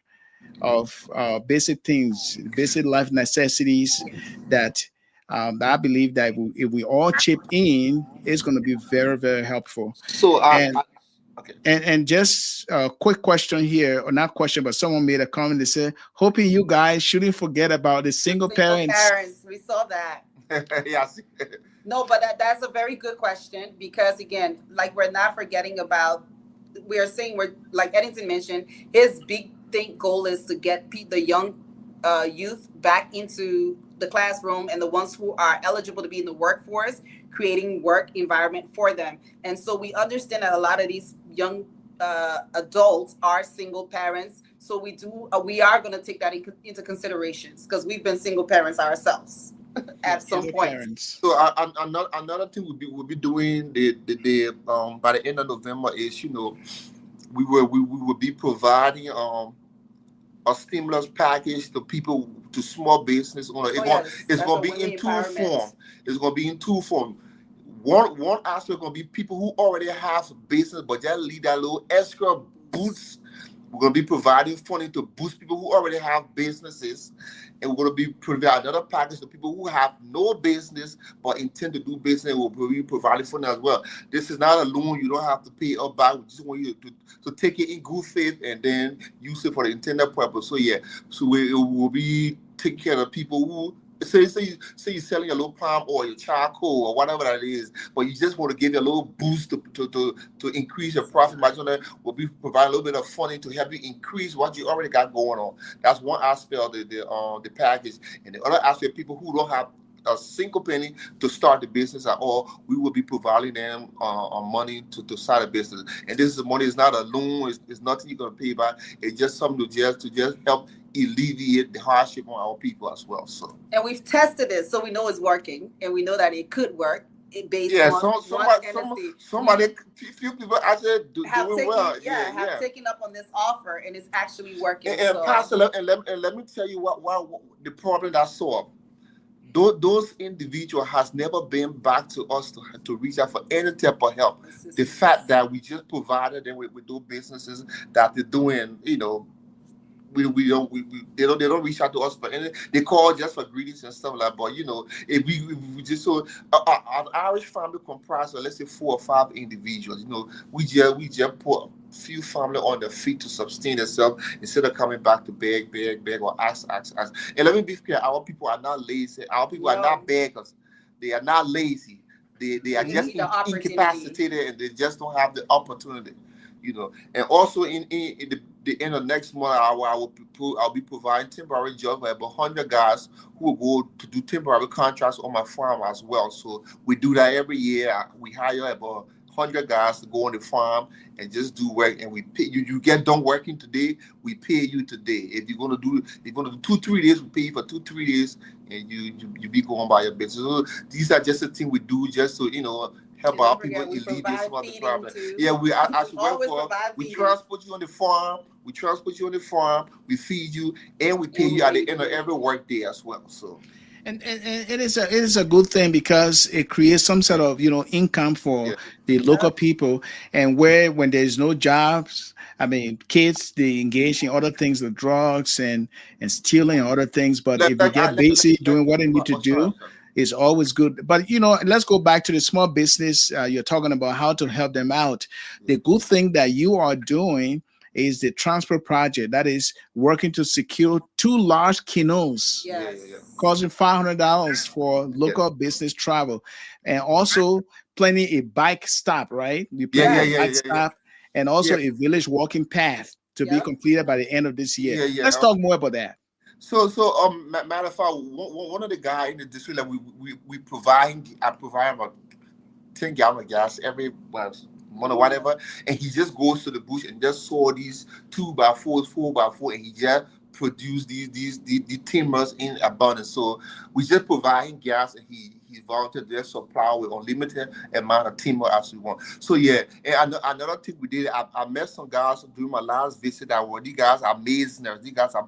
of basic things, basic life necessities that I believe that if we all chip in, it's going to be very, very helpful. So And okay. and just a quick question here, or not question, but someone made a comment. They said, hoping you guys shouldn't forget about the The single single parents. parents, we saw that. Yes. No, but that's a very good question because again, like we're not forgetting about. We are saying we're like Eddington mentioned. His big thing goal is to get the young youth back into the classroom and the ones who are eligible to be in the workforce, creating work environment for them. And so we understand that a lot of these young adults are single parents. So we are going to take that into considerations because we've been single parents ourselves Yeah, at some single point. parents. So another thing we'll be doing the by the end of November is, we will be providing a stimulus package to people, to small business owner. Oh yes, It's that's gonna a be in women two form. empowerment. It's gonna be in two form. One aspect gonna be people who already have business but just leave that little extra boost. We're going to be providing funding to boost people who already have businesses, and we're going to be providing another package to people who have no business but intend to do business. We'll be providing funding as well. This is not a loan; you don't have to pay up back. We just want you to take it in good faith and then use it for the intended purpose. So yeah, so we will be taking care of people who. Say you're selling a little palm oil, your charcoal, or whatever that is, but you just want to give you a little boost to increase your profit margin. Will be provide a little bit of funding to help you increase what you already got going on. That's one aspect of the package. And the other aspect, people who don't have a single penny to start the business at all, we will be providing them money to start a business. And this is the money; it's not a loan; it's nothing you're gonna pay back. It's just something to just help alleviate the hardship on our people as well. So And we've tested it, so we know it's working, and we know that it could work based yeah, on once somebody, few people actually have doing taken well. Yeah, have yeah. taken up on this offer, and it's actually working. And So Pastor, and let me tell you what the problem that solved. Those individuals has never been back to us to reach out for any type of help. The fact that we just provided them with those businesses that they're doing, they don't reach out to us for anything. They call just for greetings and stuff like that. But if we just so an Irish family comprised of, let's say, 4 or 5 individuals. We just put a few family on their feet to sustain themselves instead of coming back to beg or ask. And let me be clear: our people are not lazy. Our people are no, not beggars. They are not lazy. They are they just need the opportunity. incapacitated, and they just don't have the opportunity. And also in the end of next month, I'll be providing temporary jobs for about 100 guys who will go to do temporary contracts on my farm as well. So we do that every year. We hire about 100 guys to go on the farm and just do work, and we pay you. You get done working today, we pay you today. If you're gonna do 2-3 days, we pay you for 2-3 days, and you be going by your business. So these are just the thing we do just to help And our don't people forget, we alleviate provide some of the feeding problem. too. Yeah, we We as you work always for, provide we feeding, transport you on the farm, we feed you, and we pay and we you at pay the end of you. every work day as well. So And it is a good thing because it creates some sort of income for yeah, the Yeah. local people, and where when there's no jobs, I mean kids they engage in other things, the drugs and stealing and other things. But let if they let get let, busy let, doing what they need to sorry, do, sorry. it's always good. But let's go back to the small business. You're talking about how to help them out. Yeah, The good thing that you are doing is the transport project that is working to secure 2 large canoes yeah, yeah, yeah. Yes. costing $500 for Yeah. local business travel, and also planning a bike stop. Right, we Yeah, planning yeah, a yeah, bike Yes. yeah, yeah. stop, and Yeah, also a village walking path to be Yep. completed by the end of this year. yeah, yeah. Let's talk more about that. Matter of fact, one of the guys in the district that we provide, I provide about 10 gallons of gas every month or whatever, and he just goes to the bush and just saw these 2x4s, 4x4, and he just produce these timers in abundance. So we just provide him gas, and he volunteered their supply with unlimited amount of timber as we want. So yeah, and another thing we did, I met some guys during my last visit that were, these guys are masoners, these guys are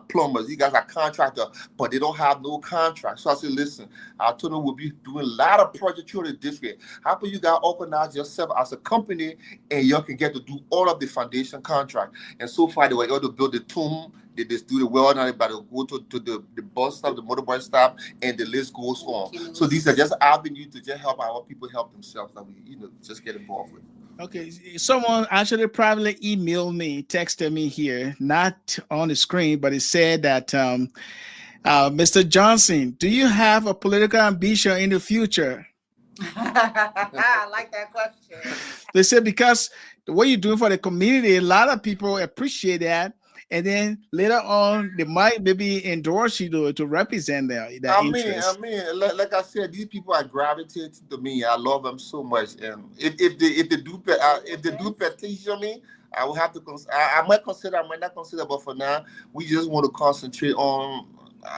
plumbers, these guys are contractors, but they don't have no contract. So I said, listen, I told them we'll be doing a lot of projects through the district. How about you guys organize yourself as a company, and you can get to do all of the foundation contract. And so far they were able to build the tomb. They just do the well now, but they go to the bus stop, the motorbike stop, and the list goes on. So these are just avenues to just help our people help themselves that we, just get involved with. Okay, someone actually privately emailed me, texted me here, not on the screen, but it said that, Mr. Johnson, do you have a political ambition in the future? I like that question. They said because the way you're doing for the community, a lot of people appreciate that. And then later on, they might maybe endorse you to represent their interests. Like I said, these people are gravitating to me. I love them so much, and if they do petition me, I will have to. I might consider. I might not consider, but for now, we just want to concentrate on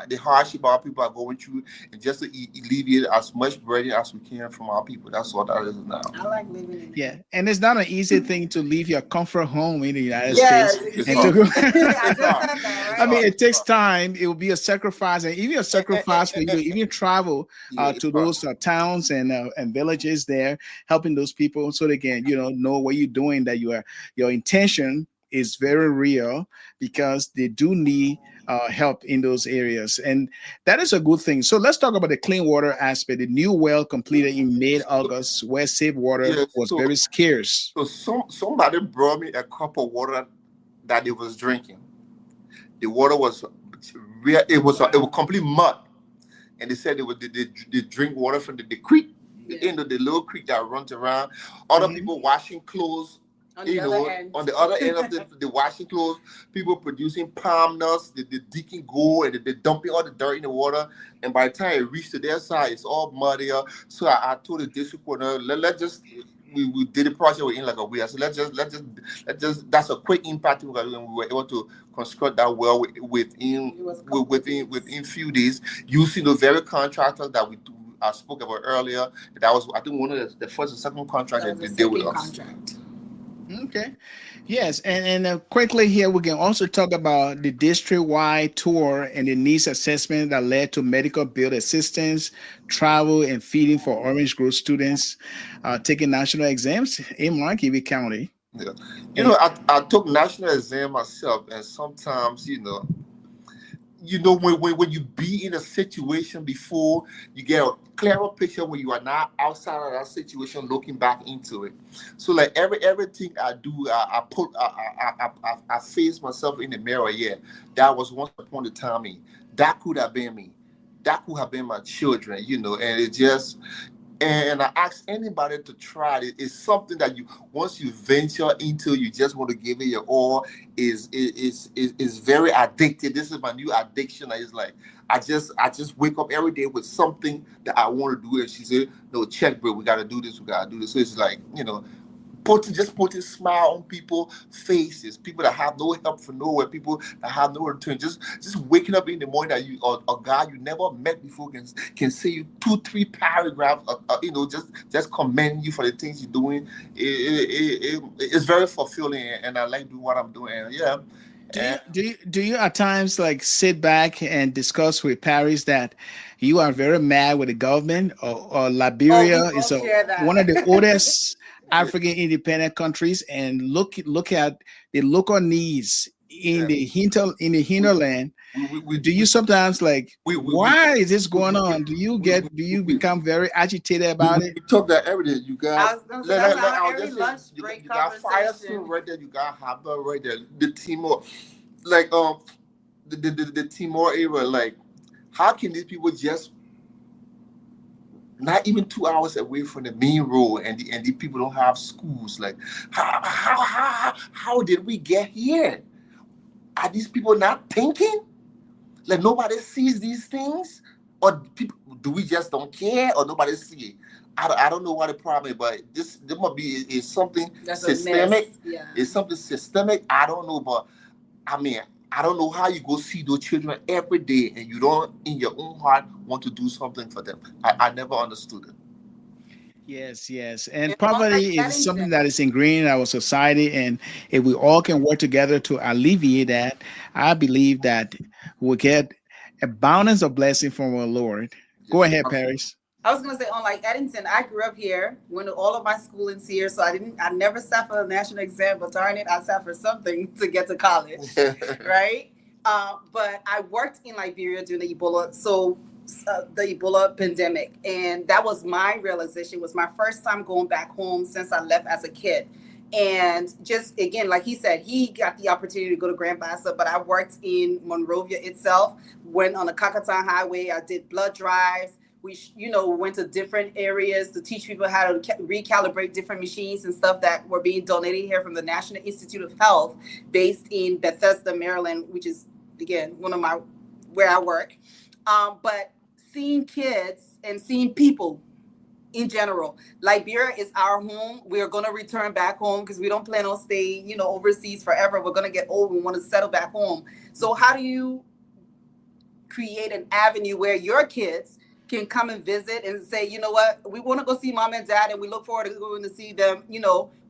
the hardship our people are going through, and just to alleviate as much burden as we can from our people. That's what that is now. I like living in Yeah, and it's not an easy thing to leave your comfort home in the United States. And to go. I mean, it takes time. It will be a sacrifice, and even a sacrifice for you to even travel to those towns and villages there, helping those people so they can know what you're doing. That your intention is very real, because they do need help in those areas, and that is a good thing. So let's talk about the clean water aspect. The new well completed in mid-August, where safe water was very scarce. So somebody brought me a cup of water that they was drinking. The water was real. It was complete mud, and they said they drink water from the creek, the little creek that runs around. Other people washing clothes. On the other end of the washing clothes, people producing palm nuts, the digging gold, and they're dumping all the dirt in the water. And by the time it reached to their side, it's all muddier. So I told the district coordinator, let's just we did the project within like a week. So let's just that's a quick impact, and we were able to construct that well within few days, using the very contractors that I spoke about earlier. That was, I think, one of the first and second contract that they did with us. Okay. Yes. And quickly here, we can also talk about the district-wide tour and the needs assessment that led to medical bill assistance, travel, and feeding for Orange Grove students taking national exams in Marquette County. Yeah. I took national exam myself, and sometimes, when you be in a situation before, you get a clearer picture when you are not outside of that situation looking back into it. So like everything I do, I face myself in the mirror. Yeah, that was once upon a time me. That could have been me. That could have been my children, and it just. And I ask anybody to try it. It's something that once you venture into, you just want to give it your all. Is very addictive. This is my new addiction. It's like I just wake up every day with something that I want to do. And she said, "No, check, bro. We got to do this. We got to do this." So it's like putting smile on people's faces. People that have no help from nowhere. People that have no return. Just waking up in the morning that a guy you never met before can say you 2-3 paragraphs. Just commending you for the things you're doing. It's very fulfilling, and I like doing what I'm doing. And yeah. Do you at times like sit back and discuss with Paris that you are very mad with the government, or Liberia is one of the oldest African independent countries, and look at the local needs in the hinterland. Do you sometimes why is this going on? Do you become very agitated about it? We talk that every day. You got you got Firestone right there. You got Haba right there. The Timor, the Timor area. How can these people just not even 2 hours away from the main road, and the people don't have schools? How did we get here? Are these people not thinking? Nobody sees these things, or do we just don't care, or nobody see it? I don't know what the problem is, but there must be something systemic. Yeah. It's something systemic. I don't know, but I mean, I don't know how you go see those children every day and you don't, in your own heart, want to do something for them. I never understood it. Yes, yes. And And like poverty is Eddington, something that is ingrained in our society. And if we all can work together to alleviate that, I believe that we'll get abundance of blessing from our Lord. Go Yes. ahead, Paris. I was gonna say, unlike Eddington, I grew up here, went to all of my schoolings here, so I never sat for a national exam, but darn it, I sat for something to get to college, right? But I worked in Liberia during the Ebola, the Ebola pandemic, and that was my realization. It was my first time going back home since I left as a kid. And just again, like he said, he got the opportunity to go to Grand Bassa, but I worked in Monrovia itself. Went on the Kakatan Highway. I did blood drives. Went to different areas to teach people how to recalibrate different machines and stuff that were being donated here from the National Institute of Health, based in Bethesda, Maryland, which is again one of my where I work. But seeing kids and seeing people in general. Liberia is our home. We are going to return back home because we don't plan on staying, overseas forever. We're going to get old. We want to settle back home. So how do you create an avenue where your kids can come and visit and say, you know what, we want to go see mom and dad and we look forward to going to see them,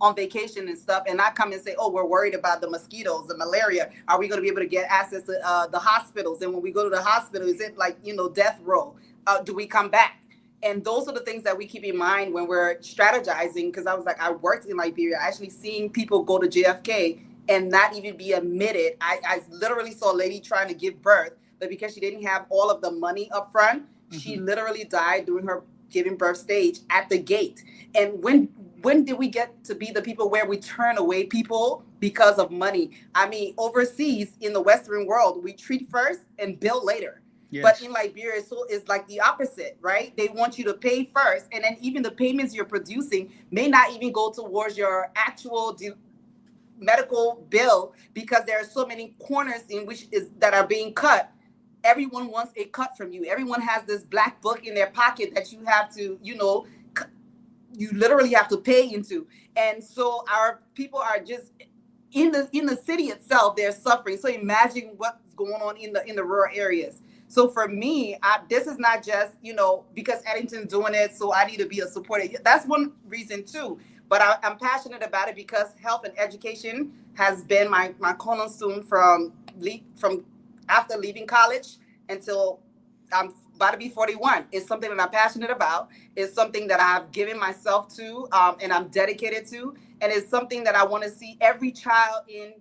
on vacation and stuff, and not come and say, oh, we're worried about the mosquitoes, the malaria. Are we going to be able to get access to the hospitals? And when we go to the hospital, is it like, death row? Do we come back? And those are the things that we keep in mind when we're strategizing. Because I was like, I worked in Liberia, actually seeing people go to JFK and not even be admitted. I literally saw a lady trying to give birth, but because she didn't have all of the money up front, she literally died during her giving birth stage at the gate. And when did we get to be the people where we turn away people because of money? I mean, overseas in the Western world, we treat first and bill later. Yes. But in Liberia, so it's like the opposite, right? They want you to pay first, and then even the payments you're producing may not even go towards your actual medical bill, because there are so many corners in which that are being cut. Everyone wants a cut from you. Everyone has this black book in their pocket that you have to, you literally have to pay into. And so our people are just in the city itself, they're suffering. So imagine what's going on in the rural areas. So for me, this is not just, because Eddington's doing it, so I need to be a supporter. That's one reason too. But I'm passionate about it because health and education has been my cornerstone from after leaving college until I'm about to be 41. It's something that I'm passionate about. It's something that I've given myself to, and I'm dedicated to. And it's something that I want to see every child in.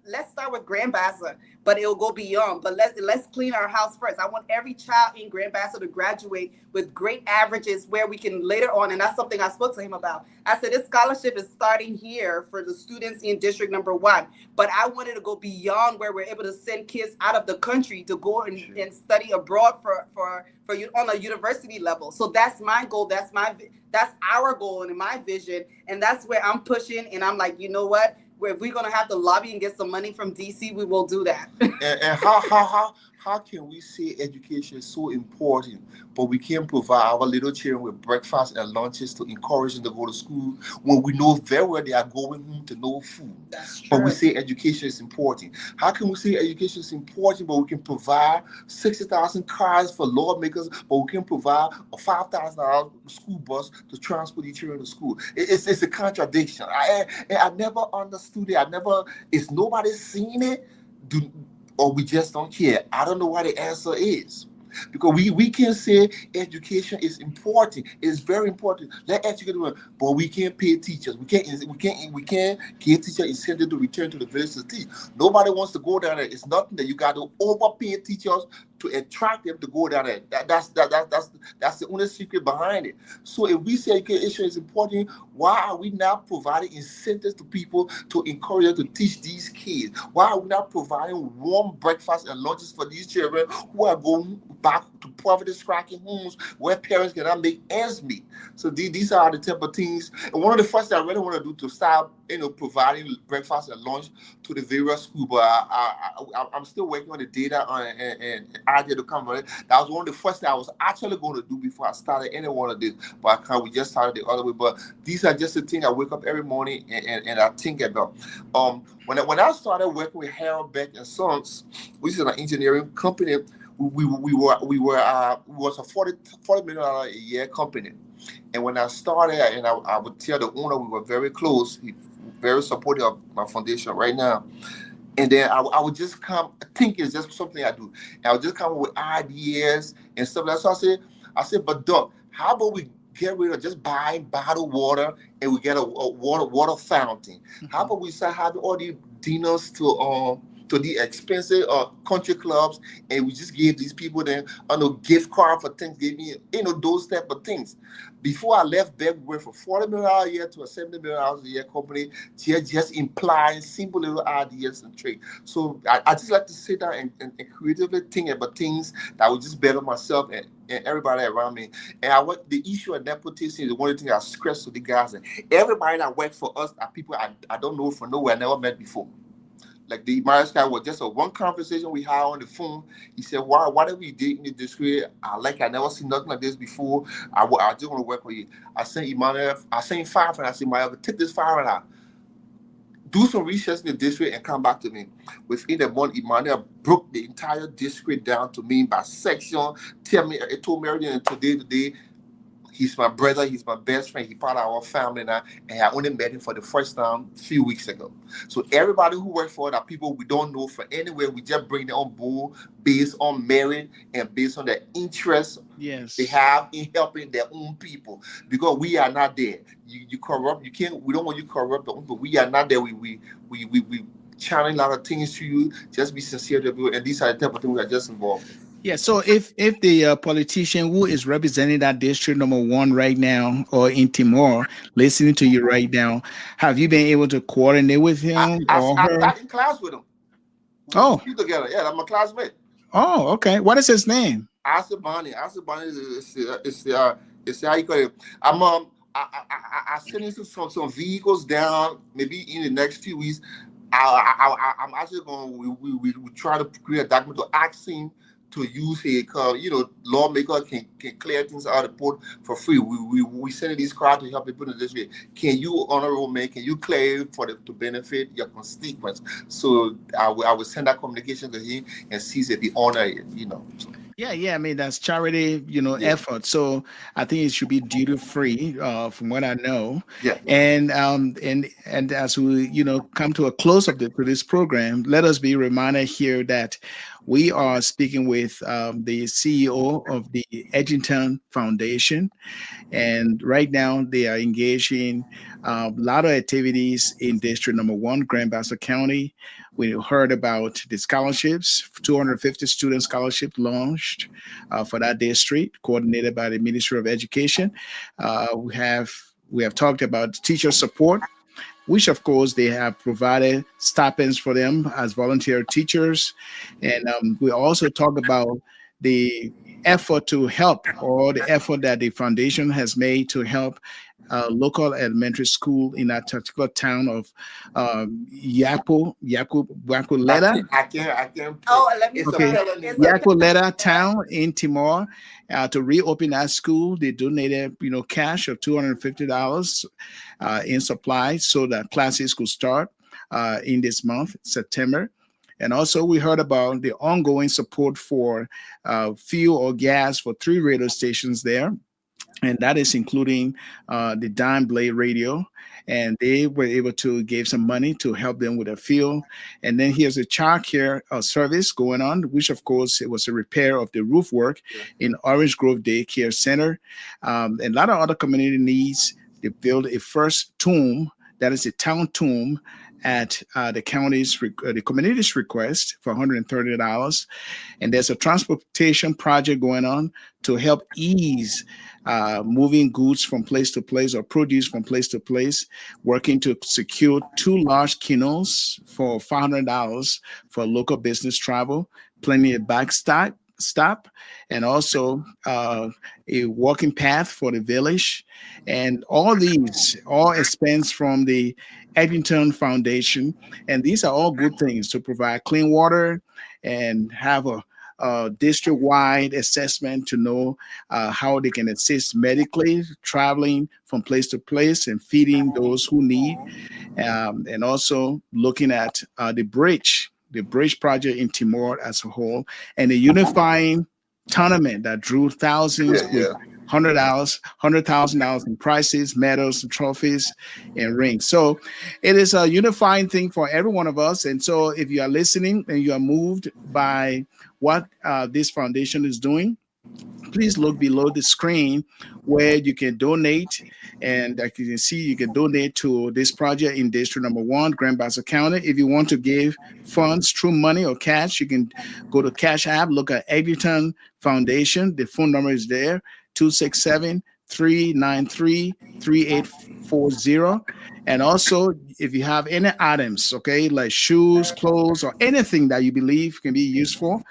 Let's start with Grand Bassa, but it'll go beyond. But let's clean our house first. I want every child in Grand Bassa to graduate with great averages, where we can later on, and that's something I spoke to him about. I said, this scholarship is starting here for the students in District Number 1, but I wanted to go beyond, where we're able to send kids out of the country to go and study abroad for you on a university level. So that's my goal. That's our goal and my vision, and that's where I'm pushing. And I'm like, you know what? If we're gonna have to lobby and get some money from DC, we will do that. And how can we say education is so important, but we can't provide our little children with breakfast and lunches to encourage them to go to school, when we know very well they are going home to no food? That's true. But we say education is important. How can we say education is important, but we can provide 60,000 cars for lawmakers, but we can provide a $5,000 school bus to transport the children to school? It's a contradiction. I never understood it. Is nobody seen it? Or we just don't care? I don't know what the answer is. Because we can say education is important. It's very important. Let education work, but we can't pay teachers. We can't give teachers incentive to return to the village to teach. Nobody wants to go down there. It's nothing that you got to overpay teachers to attract them to go down there. That's the only secret behind it. So if we say education is important, why are we not providing incentives to people to encourage them to teach these kids? Why are we not providing warm breakfast and lunches for these children who are going back to poverty-stricken homes where parents cannot make ends meet. So these are the type of things. And one of the first things I really want to do to start, providing breakfast and lunch to the various schools. But I'm still working on the data on and idea to come on it. That was one of the first things I was actually going to do before I started any one of this. But I can't. We just started the other way. But these are just the things I wake up every morning and I think about. When I started working with Harold Beck and Sons, which is an engineering company, we was a $40 million a year company. And when I started, and I would tell the owner, we were very close. He very supportive of my foundation right now. And then I would just come. I think it's just something I do. And I would just come up with ideas and stuff. That's what I said, but Doc, how about we get rid of just buying bottled water and we get a water fountain? How about we start having all these dinners to the expensive country clubs, and we just give these people then gift card for Thanksgiving, those type of things. Before I left there, we went from $40 million a year to a $70 million a year company, just implying simple little ideas and trade. So I just like to sit down and creatively think about things that would just better myself and everybody around me. And the issue of nepotism is one of the things I stress to the guys. And everybody that works for us are people I don't know from nowhere, I never met before. Like the marriage guy was just a one conversation we had on the phone. He said, why did we date in the district? I never seen nothing like this before. I just want to work with you. I sent Emmanuel, I sent $500. I said, Emmanuel, take this $500. Do some research in the district and come back to me. Within a month, Emmanuel broke the entire district down to me by section. It told me everything today. He's my brother. He's my best friend. He's part of our family now. And I only met him for the first time a few weeks ago. So everybody who works for us are people we don't know from anywhere. We just bring them on board based on merit and based on the interest they have in helping their own people. Because we are not there. You corrupt. You can't. We don't want you corrupt. But we are not there. We challenge a lot of things to you. Just be sincere to people. And these are the type of things we are just involved in. Yeah, so if the politician who is representing that district number one right now or in Timor listening to you right now, have you been able to coordinate with him or I her? sat in class with him. We speak together. Yeah, I'm a classmate. Oh, okay. What is his name? Asabani is how you call it. I sending some vehicles down. Maybe in the next few weeks, I'm actually going. We try to create a document to ask him to use his, lawmaker can clear things out of the port for free. We send these cards to help people in this way. Can you, honorable man, can you clear to benefit your constituents? So I will send that communication to him and see if he honor it, So. Yeah. I mean, that's charity, effort. So I think it should be duty free, from what I know. Yeah. And as we, come to a close of to this program, let us be reminded here that we are speaking with the CEO of the Edgerton Foundation. And right now they are engaging a lot of activities in District Number 1, Grand Bassa County. We heard about the scholarships, 250 student scholarship launched for that district, coordinated by the Ministry of Education. We have talked about teacher support, which of course they have provided stipends for them as volunteer teachers. And we also talk about the effort to help, or the effort that the foundation has made to help local elementary school in that particular town of Yakuleta. I can't. Oh, let me Okay. Yakuleta town in Timor, to reopen that school. They donated, cash of $250 in supplies so that classes could start in this month, September. And also, we heard about the ongoing support for fuel or gas for 3 radio stations there. And that is including the Dime Blade Radio. And they were able to give some money to help them with a fuel. And then here's a child care service going on, which of course it was a repair of the roof work in Orange Grove Daycare Center. And a lot of other community needs. They built a first tomb, that is a town tomb, at the community's request for $130. And there's a transportation project going on to help ease moving goods from place to place or produce from place to place, working to secure 2 large canoes for $500 for local business travel, plenty of backstock stop, and also a walking path for the village. And all these, all expense from the Edmonton Foundation. And these are all good things to provide clean water and have a district-wide assessment to know how they can assist medically, traveling from place to place and feeding those who need, and also looking at the bridge project in Timor as a whole, and the unifying tournament that drew thousands Yeah, with yeah. $100,000 in prizes, medals, trophies, and rings. So it is a unifying thing for every one of us. And so if you are listening and you are moved by what this foundation is doing, please look below the screen where you can donate. And like you can see, you can donate to this project in District Number 1, Grand Bassa County. If you want to give funds through money or cash, you can go to Cash App, look at Edgerton Foundation. The phone number is there, 267-393-3840. And also, if you have any items, okay, like shoes, clothes, or anything that you believe can be useful,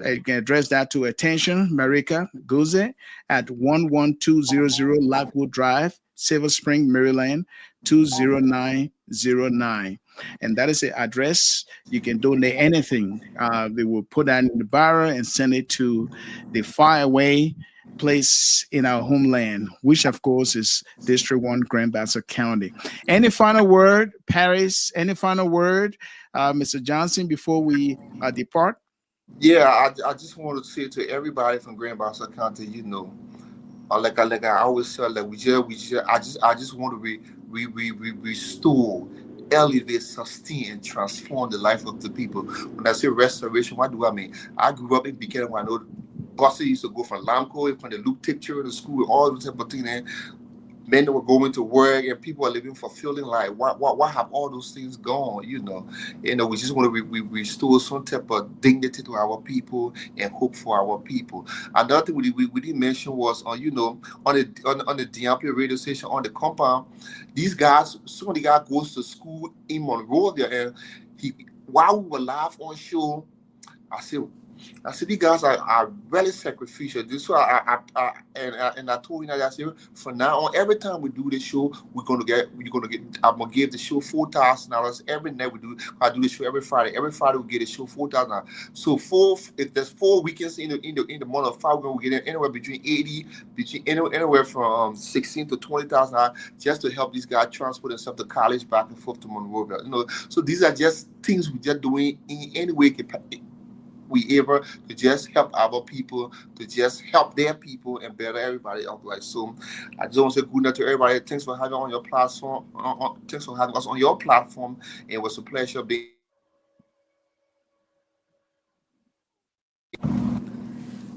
you can address that to attention Marika Guze at 11200 Lockwood Drive, Silver Spring, Maryland 20909. And that is the address. You can donate anything. They will put that in the barrel and send it to the faraway place in our homeland, which of course is District 1, Grand Bassa County. Any final word, Paris? Any final word, Mr. Johnson, before we depart? Yeah, I just want to say to everybody from Grand Bassa County, like I always say, like I just want to restore, elevate, sustain, and transform the life of the people. When I say restoration, what do I mean? I grew up in Buchanan where I know buses used to go from Lamco, from the Luke Picture to school, all those type of things. And men that were going to work and people are living fulfilling life. Why have all those things gone? We just want to restore some type of dignity to our people and hope for our people. Another thing we didn't mention was on the DMP radio station on the compound. These guys, some of the guys goes to school in Monrovia, and while we were live on show, I said. These guys are really sacrificial. This why I told you that I said from now on, every time we do this show, I'm gonna give the show $4,000 every night. I do the show every Friday. Every Friday we get the show $4,000. So if there's 4 weekends in the month of 5, we're gonna get anywhere anywhere from 16 to $20,000 just to help these guys transport themselves to college back and forth to Monrovia. So these are just things we just doing in any way we able to just help our people, to just help their people and better everybody else. Like, so I just want to say good night to everybody. Thanks for having on your platform. Thanks for having us on your platform. It was a pleasure being.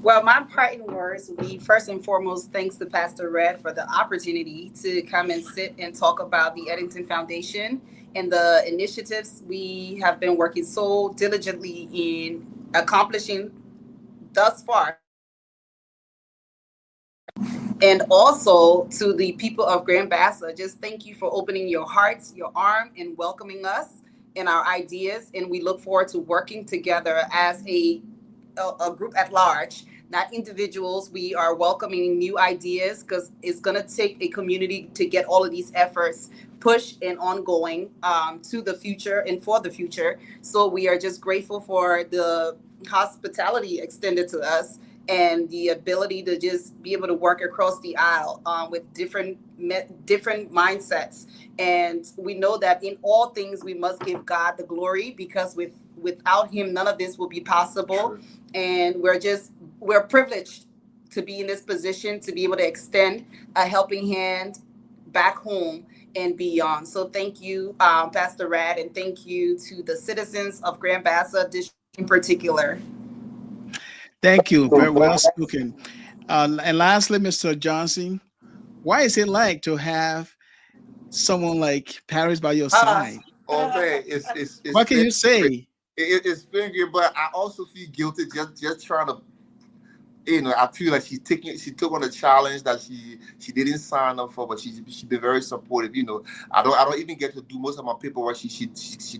Well, my parting words would be first and foremost, thanks to Pastor Red for the opportunity to come and sit and talk about the Eddington Foundation and the initiatives we have been working so diligently in accomplishing thus far. And also to the people of Grand Bassa, just thank you for opening your hearts, your arm, and welcoming us and our ideas. And we look forward to working together as a group at large, not individuals. We are welcoming new ideas because it's going to take a community to get all of these efforts pushed and ongoing to the future and for the future. So we are just grateful for the hospitality extended to us and the ability to just be able to work across the aisle with different mindsets. And we know that in all things we must give God the glory, because without him none of this will be possible. Sure. And we're privileged to be in this position, to be able to extend a helping hand back home and beyond. So thank you, Pastor Rad, and thank you to the citizens of Grand Bassa District in particular. Thank you. Very well spoken. And lastly, Mr. Johnson, why is it like to have someone like Paris by your side? Oh man, it's what can you say? It's been good, but I also feel guilty just trying to I feel like she took on a challenge that she didn't sign up for, but she been very supportive. I don't even get to do most of my paperwork. She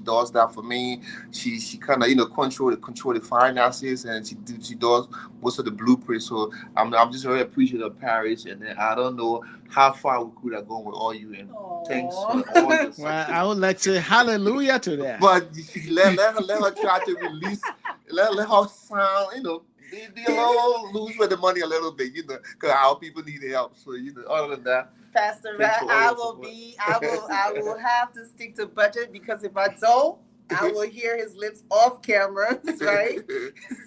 does that for me. She kind of control the finances, and she does most of the blueprints. So I'm just very appreciative of Paris, and then I don't know how far we could have gone with all you, and thanks for all your Well, support. I would like to hallelujah to that. But let her try to release, let her sound, be a little loose with the money a little bit, because our people need help. So, other than that, Pastor thanks Rat, for all your support. I will have to stick to budget, because if I don't, I will hear his lips off cameras, right?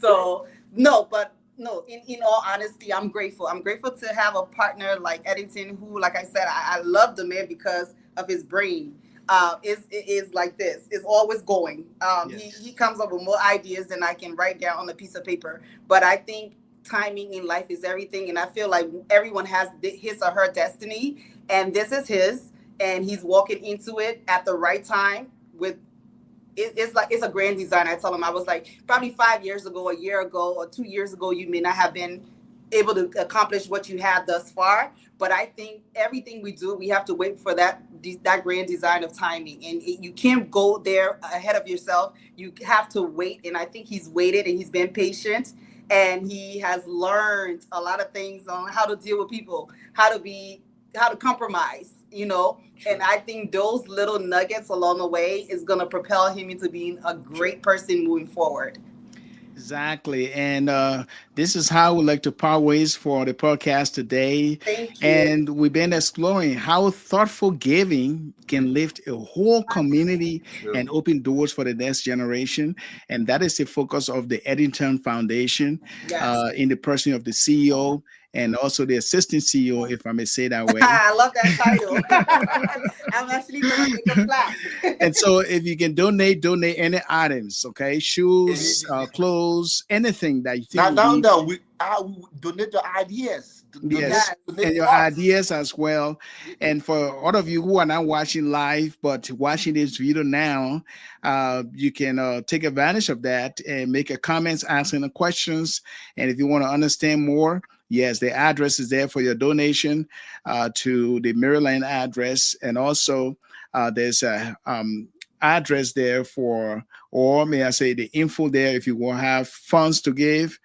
So no, but no, in all honesty, I'm grateful. I'm grateful to have a partner like Eddington, who, like I said, I love the man because of his brain. Is like this. Is always going. Yes. He comes up with more ideas than I can write down on a piece of paper. But I think timing in life is everything, and I feel like everyone has his or her destiny, and this is his, and he's walking into it at the right time with it's like it's a grand design. I tell him, I was like, probably 5 years ago, a year ago, or 2 years ago, you may not have been able to accomplish what you have thus far. But I think everything we do, we have to wait for that grand design of timing, and you can't go there ahead of yourself. You have to wait, and I think he's waited and he's been patient, and he has learned a lot of things on how to deal with people, how to compromise, and I think those little nuggets along the way is going to propel him into being a great person moving forward. Exactly. And this is how we like to part ways for the podcast today. Thank you. And we've been exploring how thoughtful giving can lift a whole community Sure. and open doors for the next generation. And that is the focus of the Eddington Foundation, Yes. in the person of the CEO and also the assistant CEO, if I may say that way. I love that title. I'm actually going to make a plaque. And so if you can donate any items, okay, shoes, clothes, anything that you think Now, you now need. that we donate the ideas, Yes, Yes. and donate your thoughts. ideas as well. And for all of you who are not watching live but watching this video now, you can take advantage of that and make a comments, asking the questions. And if you want to understand more, yes, the address is there for your donation to the Maryland address, and also there's a address there for, or may I say, the info there if you want to have funds to give,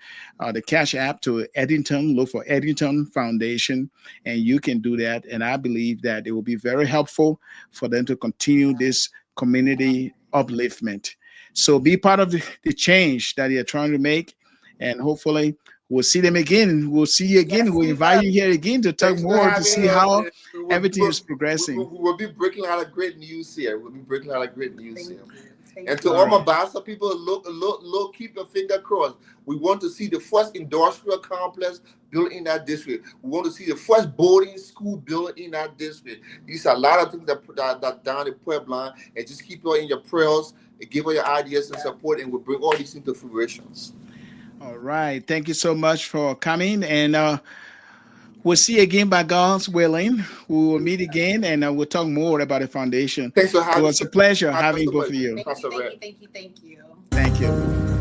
the Cash App to Eddington, look for Eddington Foundation, and you can do that. And I believe that it will be very helpful for them to continue this community upliftment. So be part of the change that you're trying to make, and hopefully we'll see them again. We'll see you again. Yes, We'll we invite will. you here again to talk Thanks for more to having see us. how And everything is progressing. we will be breaking a lot of great news here. We'll be breaking a lot of great news Thank here. you. Thank And to you. All all my right. Boston people, look, keep your finger crossed. We want to see the first industrial complex built in that district. We want to see the first boarding school built in that district. These are a lot of things that down in Puebla, and just keep her in your prayers and give her your ideas and support, and we'll bring all these things to fruition. All right. Thank you so much for coming. And we'll see you again by God's willing. We will meet again, and we'll talk more about the foundation. Thanks for It having was a pleasure us having so both much, of you. Thank you. Pastor Thank Red. you. Thank you. Thank you. Thank you.